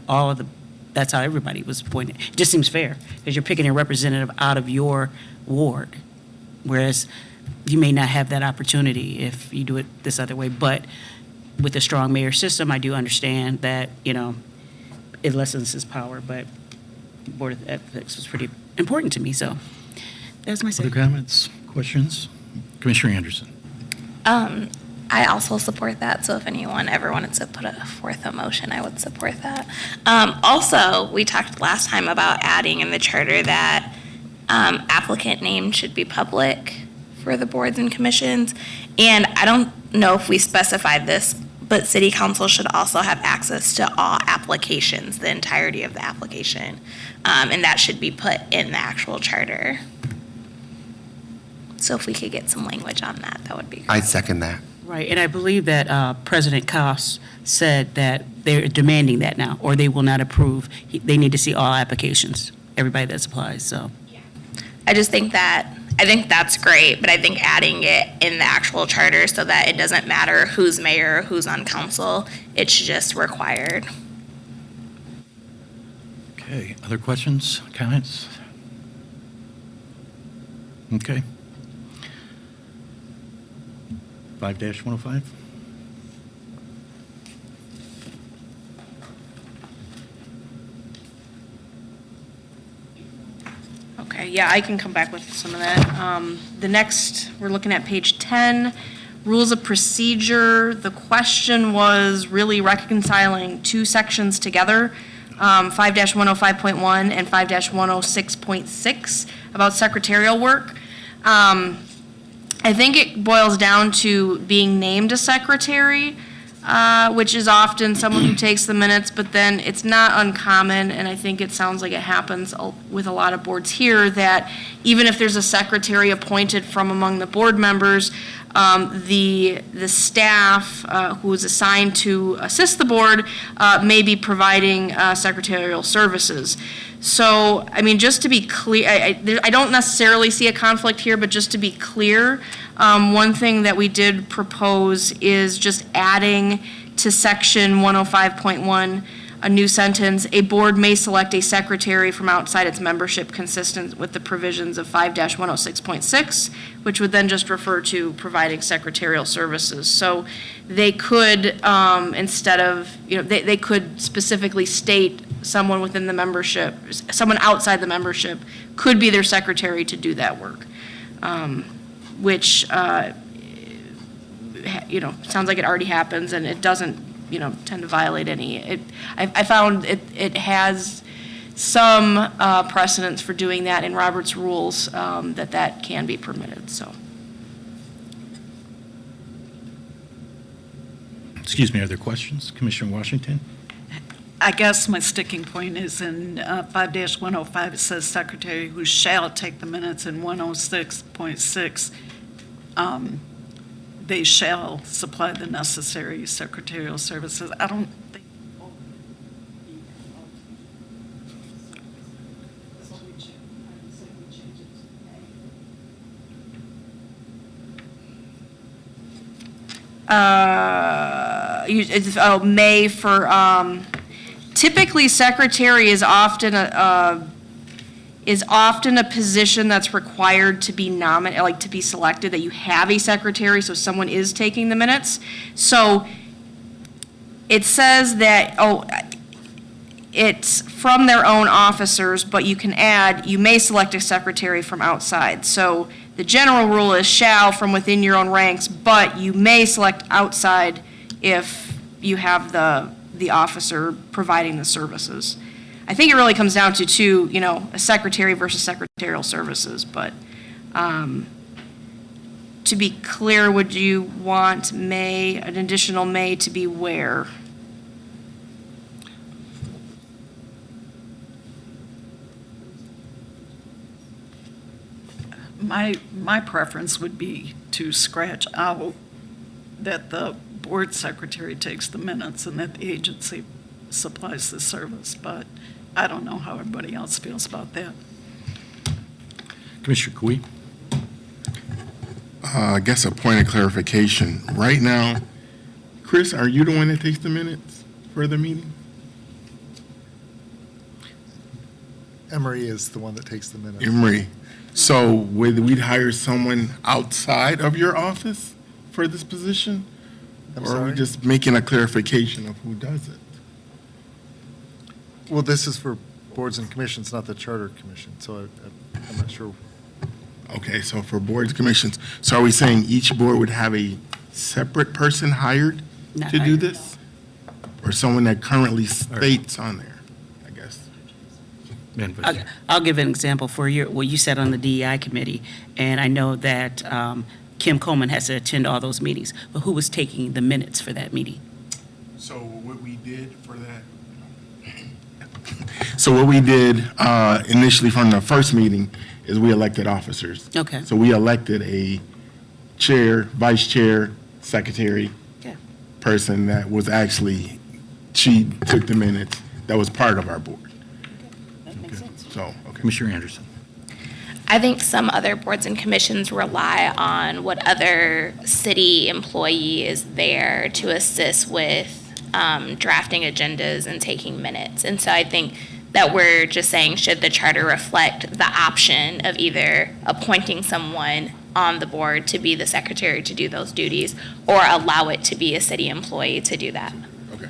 that's how everybody was appointed. It just seems fair, because you're picking a representative out of your ward, whereas you may not have that opportunity if you do it this other way. But with the strong mayor system, I do understand that, it lessens his power, but Board of Ethics was pretty important to me, so that's my say. Other comments, questions? Commissioner Anderson. I I also support that, so if anyone ever wanted to put forth a motion, I would support that. Also, we talked last time about adding in the charter that applicant name should be public for the boards and commissions. And I don't know if we specified this, but city council should also have access to all applications, the entirety of the application. And that should be put in the actual charter. So if we could get some language on that, that would be great. I'd second that. Right, and I believe that President Koss said that they're demanding that now, or they will not approve. They need to see all applications, everybody that applies, so. I just think I think that's great, but I think adding it in the actual charter so that it doesn't matter who's mayor, who's on council, it's just required. Okay, other questions, comments? Okay. 5-105? Okay, yeah, I can come back with some of that. The next, we're looking at page 10, rules of procedure. The question was really reconciling two sections together, 5-105.1 and 5-106.6 about secretarial work. I think it boils down to being named a secretary, which is often someone who takes the minutes, but then it's not uncommon, and I think it sounds like it happens with a lot of boards here, that even if there's a secretary appointed from among the board members, the staff who is assigned to assist the board may be providing secretarial services. So, I mean, just to be clear, I don't necessarily see a conflict here, but just to be clear, one thing that we did propose is just adding to section 105.1 a new sentence: a board may select a secretary from outside its membership consistent with the provisions of 5-106.6, which would then just refer to providing secretarial services. So they could, instead of, they could specifically state someone within the membership, someone outside the membership could be their secretary to do that work, which, sounds like it already happens, and it doesn't, tend to violate any. I found it has some precedence for doing that in Robert's rules, that can be permitted, so. Excuse me, are there questions? Commissioner Washington? I guess my sticking point is in 5-105, it says secretary who shall take the minutes. In 106.6, they shall supply the necessary secretarial services. I don't think. May for, typically secretary is often a position that's required to be to be selected, that you have a secretary, so someone is taking the minutes. So it says that, it's from their own officers, but you can add, you may select a secretary from outside. So the general rule is shall from within your own ranks, but you may select outside if you have the officer providing the services. I think it really comes down to a secretary versus secretarial services, but to be clear, would you want an additional may to be where? My preference would be to scratch out that the board secretary takes the minutes and that the agency supplies the service, but I don't know how everybody else feels about that. Commissioner Kui? I guess a point of clarification. Right now, Chris, are you the one that takes the minutes for the meeting? Emery is the one that takes the minutes. Emery. So would we hire someone outside of your office for this position? I'm Or are we sorry? just making a clarification of who does it? Well, this is for boards and commissions, not the charter commission, so I'm not sure. Okay, so for boards, commissions, so are we saying each board would have a separate person hired Not to do hired. this? Or someone that currently states on there, I guess? Madam Vice Chair. I'll give an example for what you said on the DEI committee, and I know that Kim Coleman has to attend all those meetings, but who was taking the minutes for that meeting? So what we did for that? So what we did initially from the first meeting is we elected officers. Okay. So we elected a chair, vice chair, secretary, Yeah. person that was actually, she took the minutes, that was part of our board. That makes sense. So, okay. Commissioner Anderson. I think some other boards and commissions rely on what other city employee is there to assist with drafting agendas and taking minutes. And so I think that we're just saying, should the charter reflect the option of either appointing someone on the board to be the secretary to do those duties, or allow it to be a city employee to do that? Okay.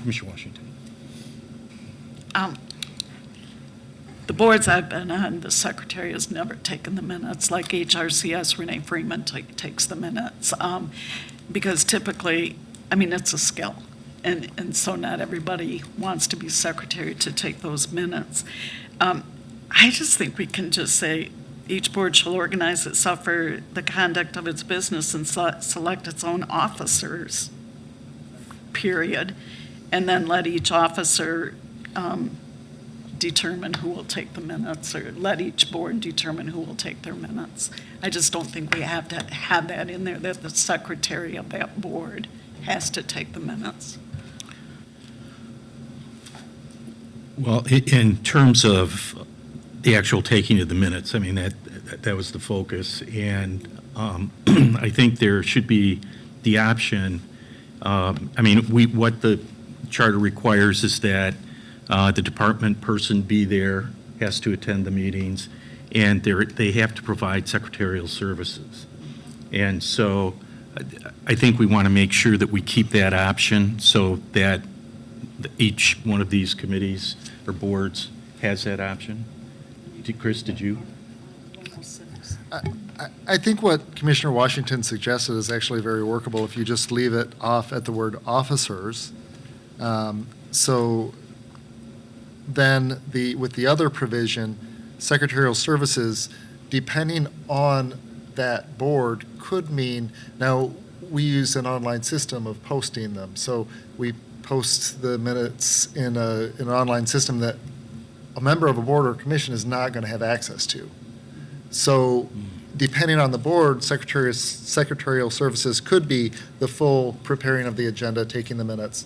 Commissioner Washington. The boards I've been on, the secretary has never taken the minutes, like HRCS, Renee Freeman takes the minutes. Because typically, I mean, it's a skill. And so not everybody wants to be secretary to take those minutes. I just think we can just say, each board shall organize itself for the conduct of its business and select its own officers, period. And then let each officer determine who will take the minutes, or let each board determine who will take their minutes. I just don't think we have to have that in there, that the secretary of that board has to take the minutes. Well, in terms of the actual taking of the minutes, I mean, that was the focus. And I think there should be the option, I mean, what the charter requires is that the department person be there, has to attend the meetings, and they have to provide secretarial services. And so I think we want to make sure that we keep that option so that each one of these committees or boards has that option. Chris, did you? I think what Commissioner Washington suggested is actually very workable if you just leave it off at the word officers. So then with the other provision, secretarial services, depending on that board, could mean, now, we use an online system of posting them. So we post the minutes in an online system that a member of a board or commission is not going to have access to. So depending on the board, secretarial services could be the full preparing of the agenda, taking the minutes,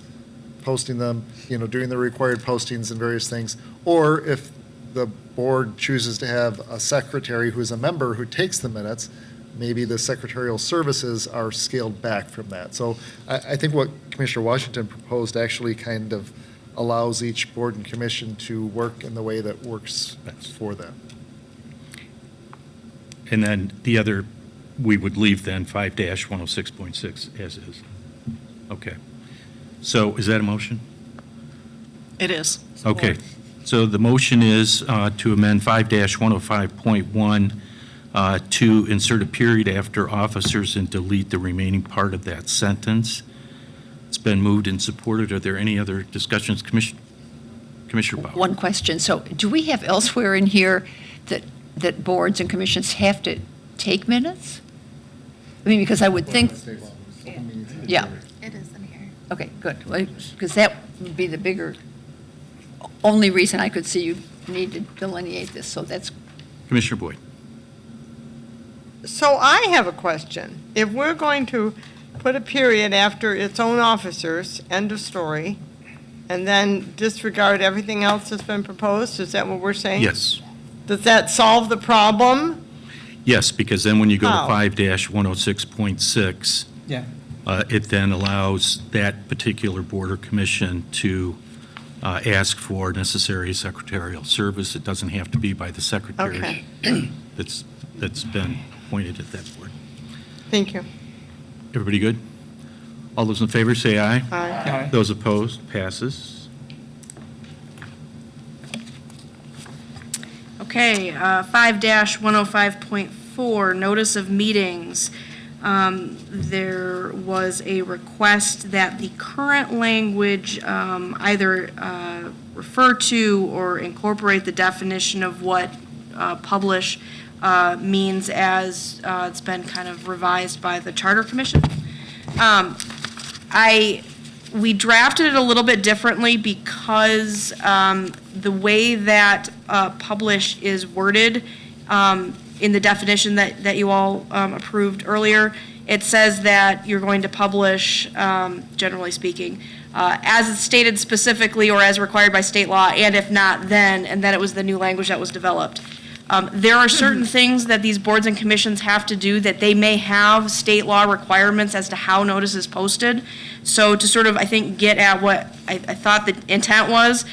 posting them, doing the required postings and various things. Or if the board chooses to have a secretary who is a member who takes the minutes, maybe the secretarial services are scaled back from that. So I think what Commissioner Washington proposed actually kind of allows each board and commission to work in the way that works for them. And then the other, we would leave then 5-106.6 as is. Okay. So is that a motion? It is. Okay. So the motion is to amend 5-105.1 to insert a period after officers and delete the remaining part of that sentence. It's been moved and supported. Are there any other discussions? Commissioner Bauer? One question. So do we have elsewhere in here that boards and commissions have to take minutes? I mean, because I would think, yeah. It is in here. Okay, good. Because that would be the bigger, only reason I could see you need to delineate this. So that's. Commissioner Boyd. So I have a question. If we're going to put a period after its own officers, end of story, and then disregard everything else that's been proposed, is that what we're saying? Yes. Does that solve the problem? Yes, because then when you go to How? 5-106.6, Yeah. it then allows that particular board or commission to ask for necessary secretarial service. It doesn't have to be by the secretary that's been appointed at that board. Thank you. Everybody good? All those in favor say aye. Aye. Those opposed, passes. Okay, 5-105.4, notice of meetings. There was a request that the current language either refer to or incorporate the definition of what publish means as it's been kind of revised by the Charter Commission. We drafted it a little bit differently because the way that publish is worded in the definition that you all approved earlier, it says that you're going to publish, generally speaking, as it's stated specifically or as required by state law, and if not, then, and then it was the new language that was developed. There are certain things that these boards and commissions have to do that they may have state law requirements as to how notice is posted. So to sort of, I think, get at what I thought the intent was,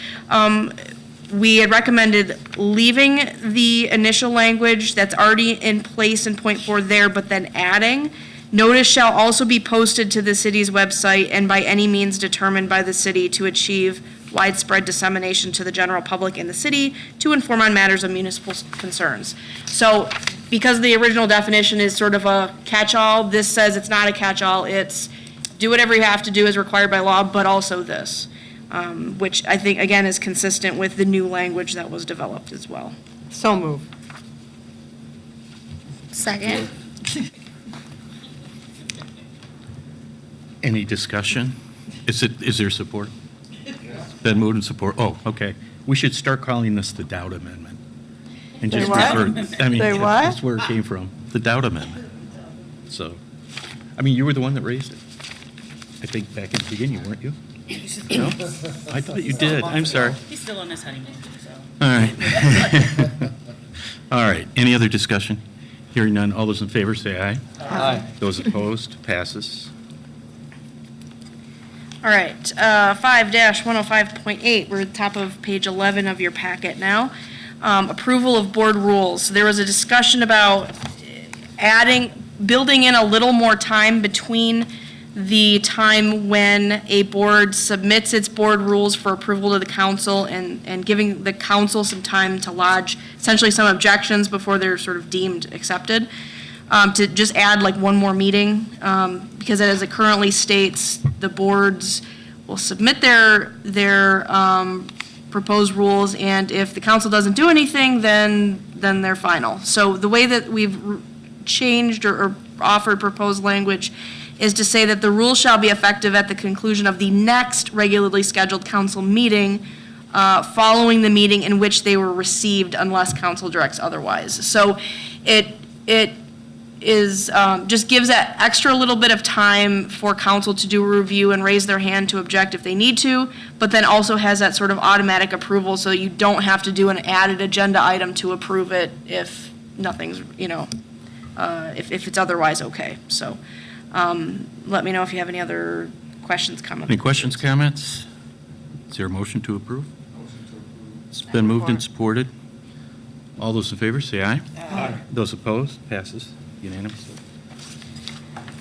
we had recommended leaving the initial language that's already in place in point 4 there, but then adding, notice shall also be posted to the city's website and by any means determined by the city to achieve widespread dissemination to the general public in the city to inform on matters of municipal concerns. So because the original definition is sort of a catch-all, this says it's not a catch-all, it's do whatever you have to do as required by law, but also this, which I think, again, is consistent with the new language that was developed as well. So move. Second. Any discussion? Is there support? Been moved and support. Oh, okay. We should start calling this the Dowd Amendment. And just what? refer, I mean, Say what? that's where it came from, the Dowd Amendment. So, I mean, you were the one that raised it. I think back in the beginning, weren't you? No? I thought you did. I'm sorry. He's still on his honeymoon, so. All right. All right. Any other discussion? Hearing none. All those in favor say aye. Aye. Those opposed, passes. All right, 5-105.8, we're at the top of page 11 of your packet now. Approval of board rules. There was a discussion about building in a little more time between the time when a board submits its board rules for approval to the council and giving the council some time to lodge essentially some objections before they're sort of deemed accepted. To just add like one more meeting, because as it currently states, the boards will submit their proposed rules, and if the council doesn't do anything, then they're final. So the way that we've changed or offered proposed language is to say that the rules shall be effective at the conclusion of the next regularly scheduled council meeting following the meeting in which they were received unless council directs otherwise. So it is just gives that extra little bit of time for council to do a review and raise their hand to object if they need to, but then also has that sort of automatic approval so you don't have to do an added agenda item to approve it if nothing's, if it's otherwise okay. So let me know if you have any other questions, comments. Any questions, comments? Is there a motion to approve? It's been moved and supported. All those in favor, say aye. Aye. Those opposed, passes unanimously.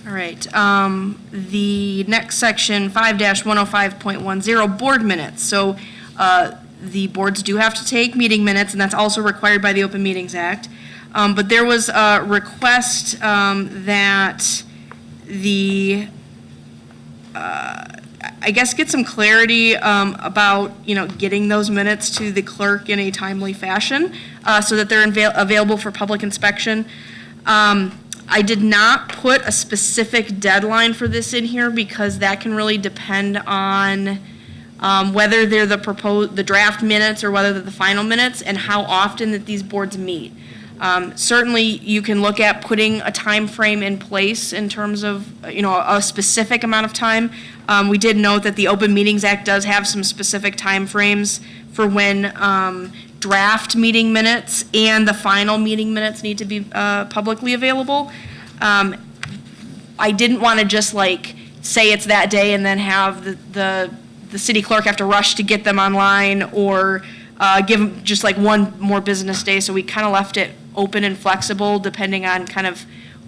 All right, the next section, 5-105.10, board minutes. So the boards do have to take meeting minutes, and that's also required by the Open Meetings Act. But there was a request that the, I guess, get some clarity about, getting those minutes to the clerk in a timely fashion so that they're available for public inspection. I did not put a specific deadline for this in here because that can really depend on whether they're the draft minutes or whether they're the final minutes and how often that these boards meet. Certainly, you can look at putting a time frame in place in terms of, a specific amount of time. We did note that the Open Meetings Act does have some specific time frames for when draft meeting minutes and the final meeting minutes need to be publicly available. I didn't want to just say it's that day and then have the city clerk have to rush to get them online or give them just one more business day. So we kind of left it open and flexible depending on kind of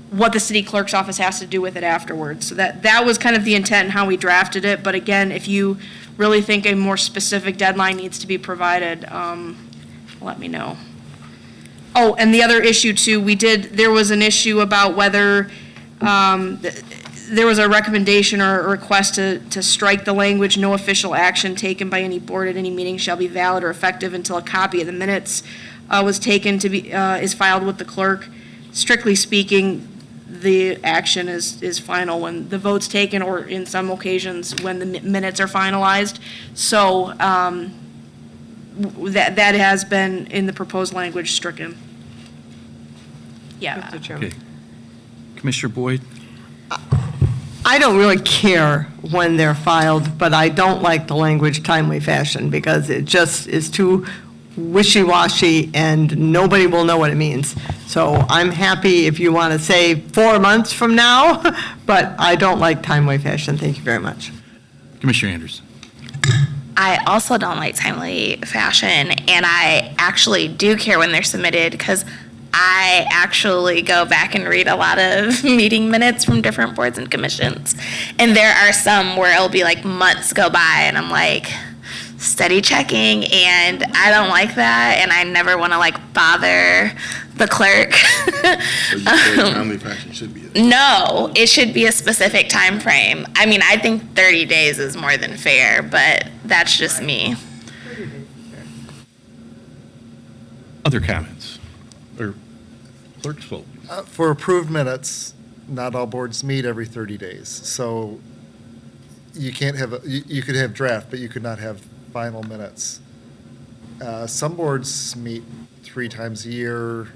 what the city clerk's office has to do with it afterwards. So that was kind of the intent and how we drafted it. But again, if you really think a more specific deadline needs to be provided, let me know. Oh, and the other issue too, there was an issue about whether There was a recommendation or a request to strike the language, "No official action taken by any board at any meeting shall be valid or effective until a copy of the minutes was taken to be, is filed with the clerk." Strictly speaking, the action is final when the vote's taken, or in some occasions, when the minutes are finalized. So that has been, in the proposed language, stricken. Yeah. Mr. Chairman. Okay. Commissioner Boyd? I don't really care when they're filed, but I don't like the language timely fashion because it just is too wishy-washy and nobody will know what it means. So I'm happy if you want to say 4 months from now, but I don't like timely fashion. Thank you very much. Commissioner Anderson? I also don't like timely fashion, and I actually do care when they're submitted because I actually go back and read a lot of meeting minutes from different boards and commissions. And there are some where it'll be like months go by and I'm like steady checking, and I don't like that, and I never want to like bother the clerk. So you say timely fashion should be it? No, it should be a specific time frame. I mean, I think 30 days is more than fair, but that's just me. Other comments? Or clerk's vote? For approved minutes, not all boards meet every 30 days. So you can't have, you could have draft, but you could not have final minutes. Some boards meet 3 times a year.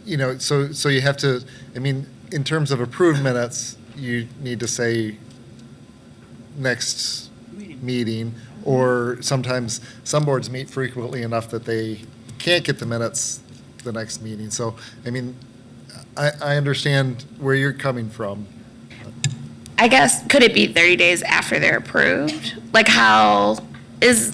You know, so you have to, I mean, in terms of approved minutes, you need to say next meeting, or sometimes some boards meet frequently enough that they can't get the minutes the next meeting. So, I mean, I understand where you're coming from. I guess, could it be 30 days after they're approved? Like how is,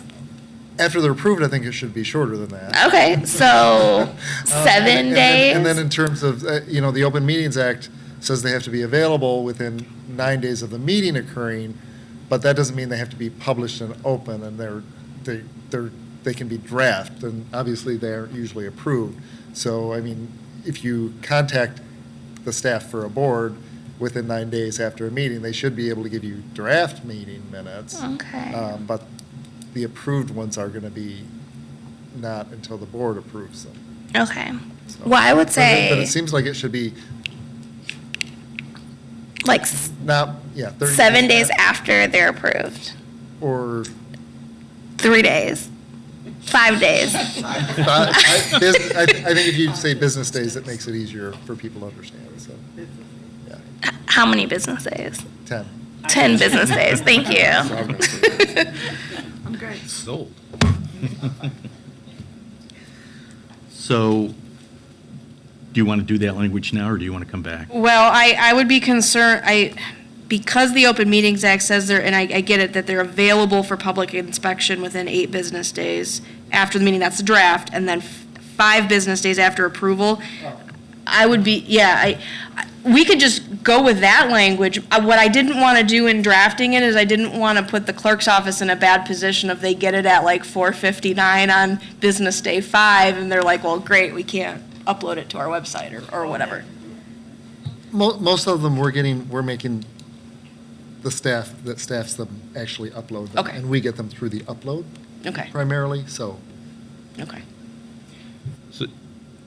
After they're approved, I think it should be shorter than that. okay, so 7 And days? then in terms of, you know, the Open Meetings Act says they have to be available within 9 days of the meeting occurring, but that doesn't mean they have to be published and open, and they can be draft, and obviously they're usually approved. So, I mean, if you contact the staff for a board within 9 days after a meeting, they should be able to give you draft meeting minutes. Okay. But the approved ones are going to be not until the board approves them. Okay. So- Well, I would But say it seems like it should be like not, yeah, 30. 7 days after they're approved. Or 3 days. 5 days. I think if you say business days, it makes it easier for people to understand, so, yeah, How many business days? 10. 10 business days. Thank you. I'm good. Sold. So, do you want to do that language now, or do you want to come back? Well, I would be concerned, because the Open Meetings Act says they're, and I get it, that they're available for public inspection within 8 business days after the meeting, that's the draft, and then 5 business days after approval. I would be, we could just go with that language. What I didn't want to do in drafting it is I didn't want to put the clerk's office in a bad position if they get it at like 4:59 on business day 5, and they're like, well, great, we can't upload it to our website or whatever. Most of them we're making the staff that staffs them actually upload them. Okay. And we get them through the upload Okay, primarily, so. okay. So, do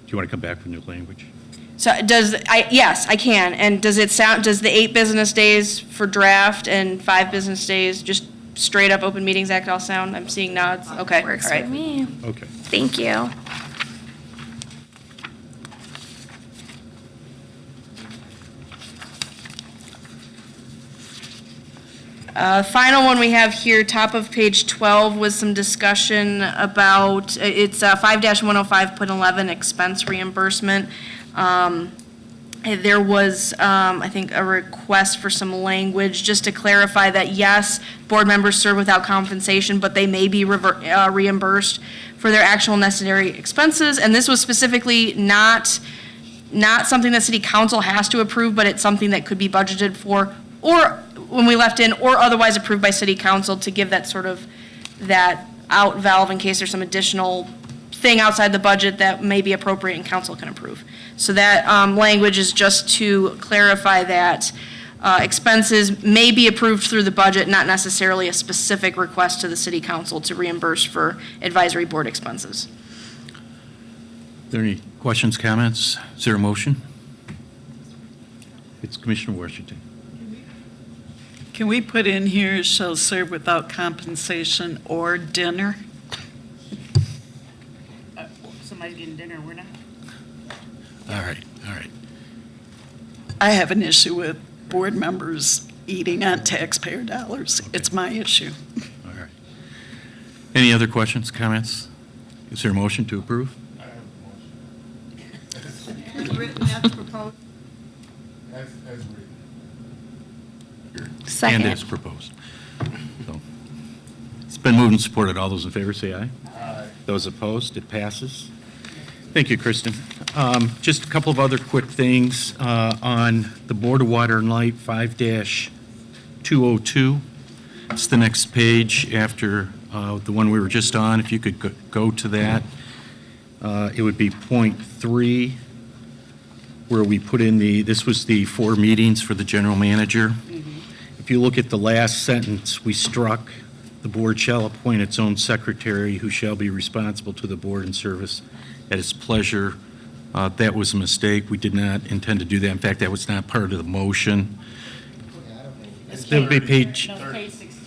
you want to come back with new language? So yes, I can. And does the 8 business days for draft and 5 business days, just straight up Open Meetings Act all sound? I'm seeing nods. Okay, all Works right. for me. Okay. Thank you. Final one we have here, top of page 12, was some discussion about, it's 5-105.11 expense reimbursement. There was, I think, a request for some language just to clarify that, yes, board members serve without compensation, but they may be reimbursed for their actual necessary expenses. And this was specifically not something that city council has to approve, but it's something that could be budgeted for, or when we left in, or otherwise approved by city council to give that sort of, that out valve in case there's some additional thing outside the budget that may be appropriate and council can approve. So that language is just to clarify that expenses may be approved through the budget, not necessarily a specific request to the city council to reimburse for advisory board expenses. Are there any questions, comments? Is there a motion? It's Commissioner Washington. Can we put in here, shall serve without compensation or dinner? Somebody's getting dinner, we're not. All right, all right. I have an issue with board members eating on taxpayer dollars. It's my issue. All right. Any other questions, comments? Is there a motion to approve? Second. And as proposed. So, it's been moved and supported. All those in favor say aye. Aye. Those opposed, it passes. Thank you, Kristen. Just a couple of other quick things on the Board of Water and Light 5-202. It's the next page after the one we were just on. If you could go to that, it would be point 3, where we put in this was the 4 meetings for the general manager. If you look at the last sentence, we struck, "The board shall appoint its own secretary who shall be responsible to the board and service at its pleasure." That was a mistake. We did not intend to do that. In fact, that was not part of the motion. That would be page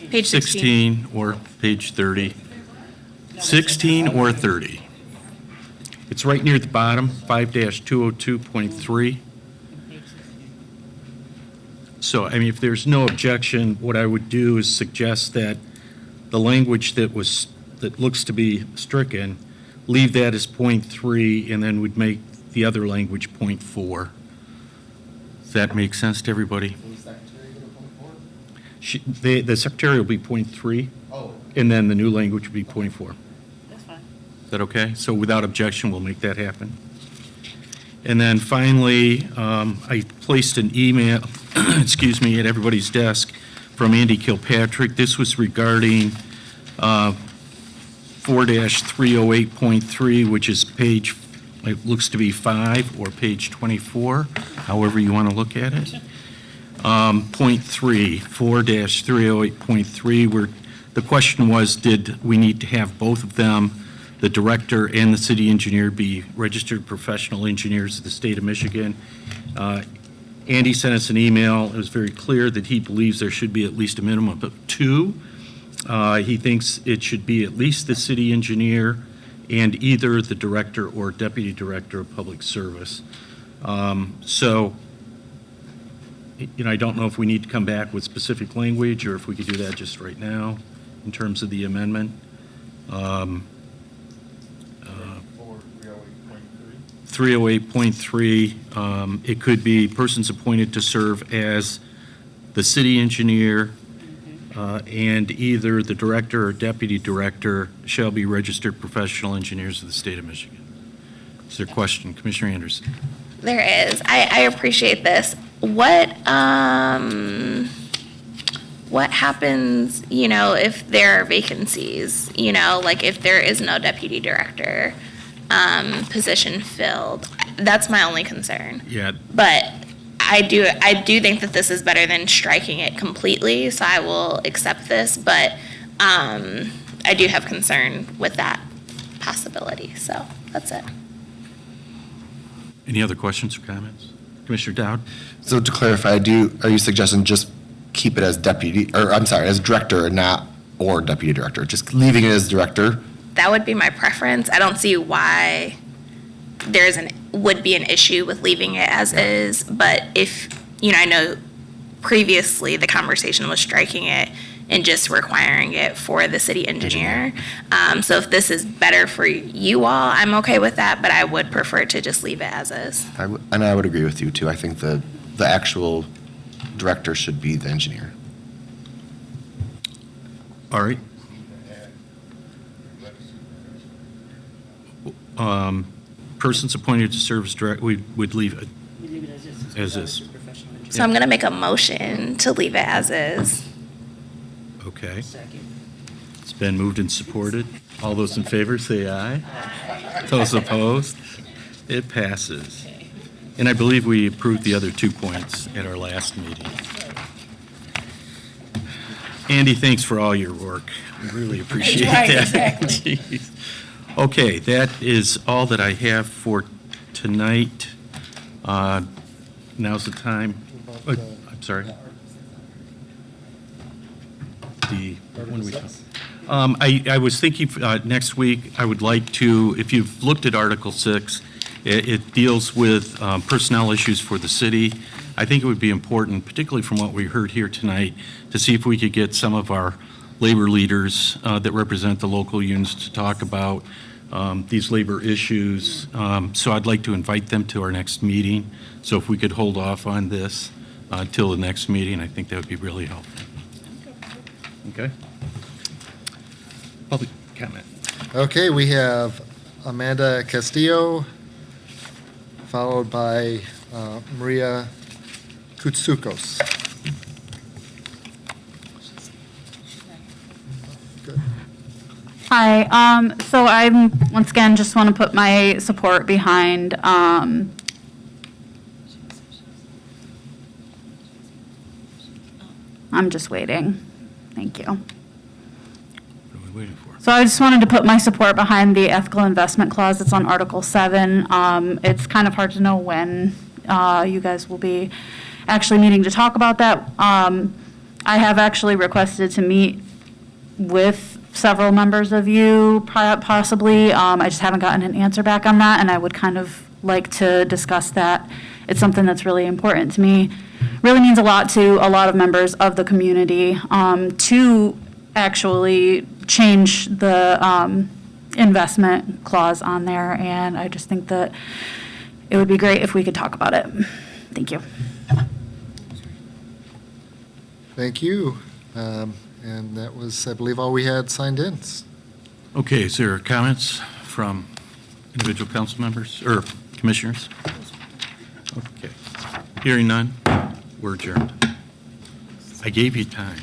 Page 16 or page 30. 16 or 30. It's right near the bottom, 5-202.3. So, I mean, if there's no objection, what I would do is suggest that the language that looks to be stricken, leave that as point 3, and then would make the other language point 4. Does that make sense to everybody? The secretary will be point 3, and then the new language will be point 4. That's fine. Is that okay? So without objection, we'll make that happen. And then finally, I placed an email, excuse me, at everybody's desk from Andy Kilpatrick. This was regarding 4-308.3, which is page, it looks to be 5 or page 24, however you want to look at it. Point 3, 4-308.3, where the question was, did we need to have both of them, the director and the city engineer, be registered professional engineers of the state of Michigan? Andy sent us an email. It was very clear that he believes there should be at least a minimum of 2. He thinks it should be at least the city engineer and either the director or deputy director of public service. So, you know, I don't know if we need to come back with specific language or if we could do that just right now in terms of the amendment. 308.3, it could be persons appointed to serve as the city engineer and either the director or deputy director shall be registered professional engineers of the state of Michigan. Is there a question? Commissioner Anderson. There is. I appreciate this. What happens, you know, if there are vacancies, you know, like if there is no deputy director position filled? That's my only concern. Yeah. But I do think that this is better than striking it completely, so I will accept this, but I do have concern with that possibility, so that's it. Any other questions or comments? Commissioner Dowd? So to clarify, are you suggesting just keep it as deputy, or I'm sorry, as director and not or deputy director? Just leaving it as director? That would be my preference. I don't see why would be an issue with leaving it as is, but if, you know, I know previously the conversation was striking it and just requiring it for the city engineer. So if this is better for you all, I'm okay with that, but I would prefer to just leave it as is. And I would agree with you too. I think the actual director should be the engineer. All right. Persons appointed to serve as director, we would leave it as is. So I'm going to make a motion to leave it as is. Okay. It's been moved and supported. All those in favor say aye. Those opposed? It passes. And I believe we approved the other 2 points at our last meeting. Andy, thanks for all your work. I really appreciate Right, that. exactly. Jeez. Okay, that is all that I have for tonight. Now's the time. I'm sorry. When do we come? I was thinking next week, I would like to, if you've looked at Article 6, it deals with personnel issues for the city. I think it would be important, particularly from what we heard here tonight, to see if we could get some of our labor leaders that represent the local unions to talk about these labor issues. So I'd like to invite them to our next meeting. So if we could hold off on this till the next meeting, I think that would be really helpful. Okay? Public comment. Okay, we have Amanda Castillo, followed by Maria Kutsukos. Good. Hi, so I'm, once again, just want to put my support behind, I'm just waiting. Thank you. What are we waiting for? So I just wanted to put my support behind the ethical investment clause that's on Article 7. It's kind of hard to know when you guys will be actually meeting to talk about that. I have actually requested to meet with several members of you, possibly. I just haven't gotten an answer back on that, and I would kind of like to discuss that. It's something that's really important to me. Really means a lot to a lot of members of the community to actually change the investment clause on there, and I just think that it would be great if we could talk about it. Thank you. Thank you. And that was, I believe, all we had signed in. Okay, is there comments from individual council members or commissioners? Okay. Hearing none, we're adjourned. I gave you time.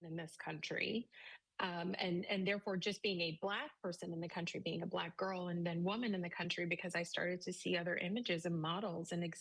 In this country, and therefore just being a Black person in the country, being a Black girl and then woman in the country, because I started to see other images and models and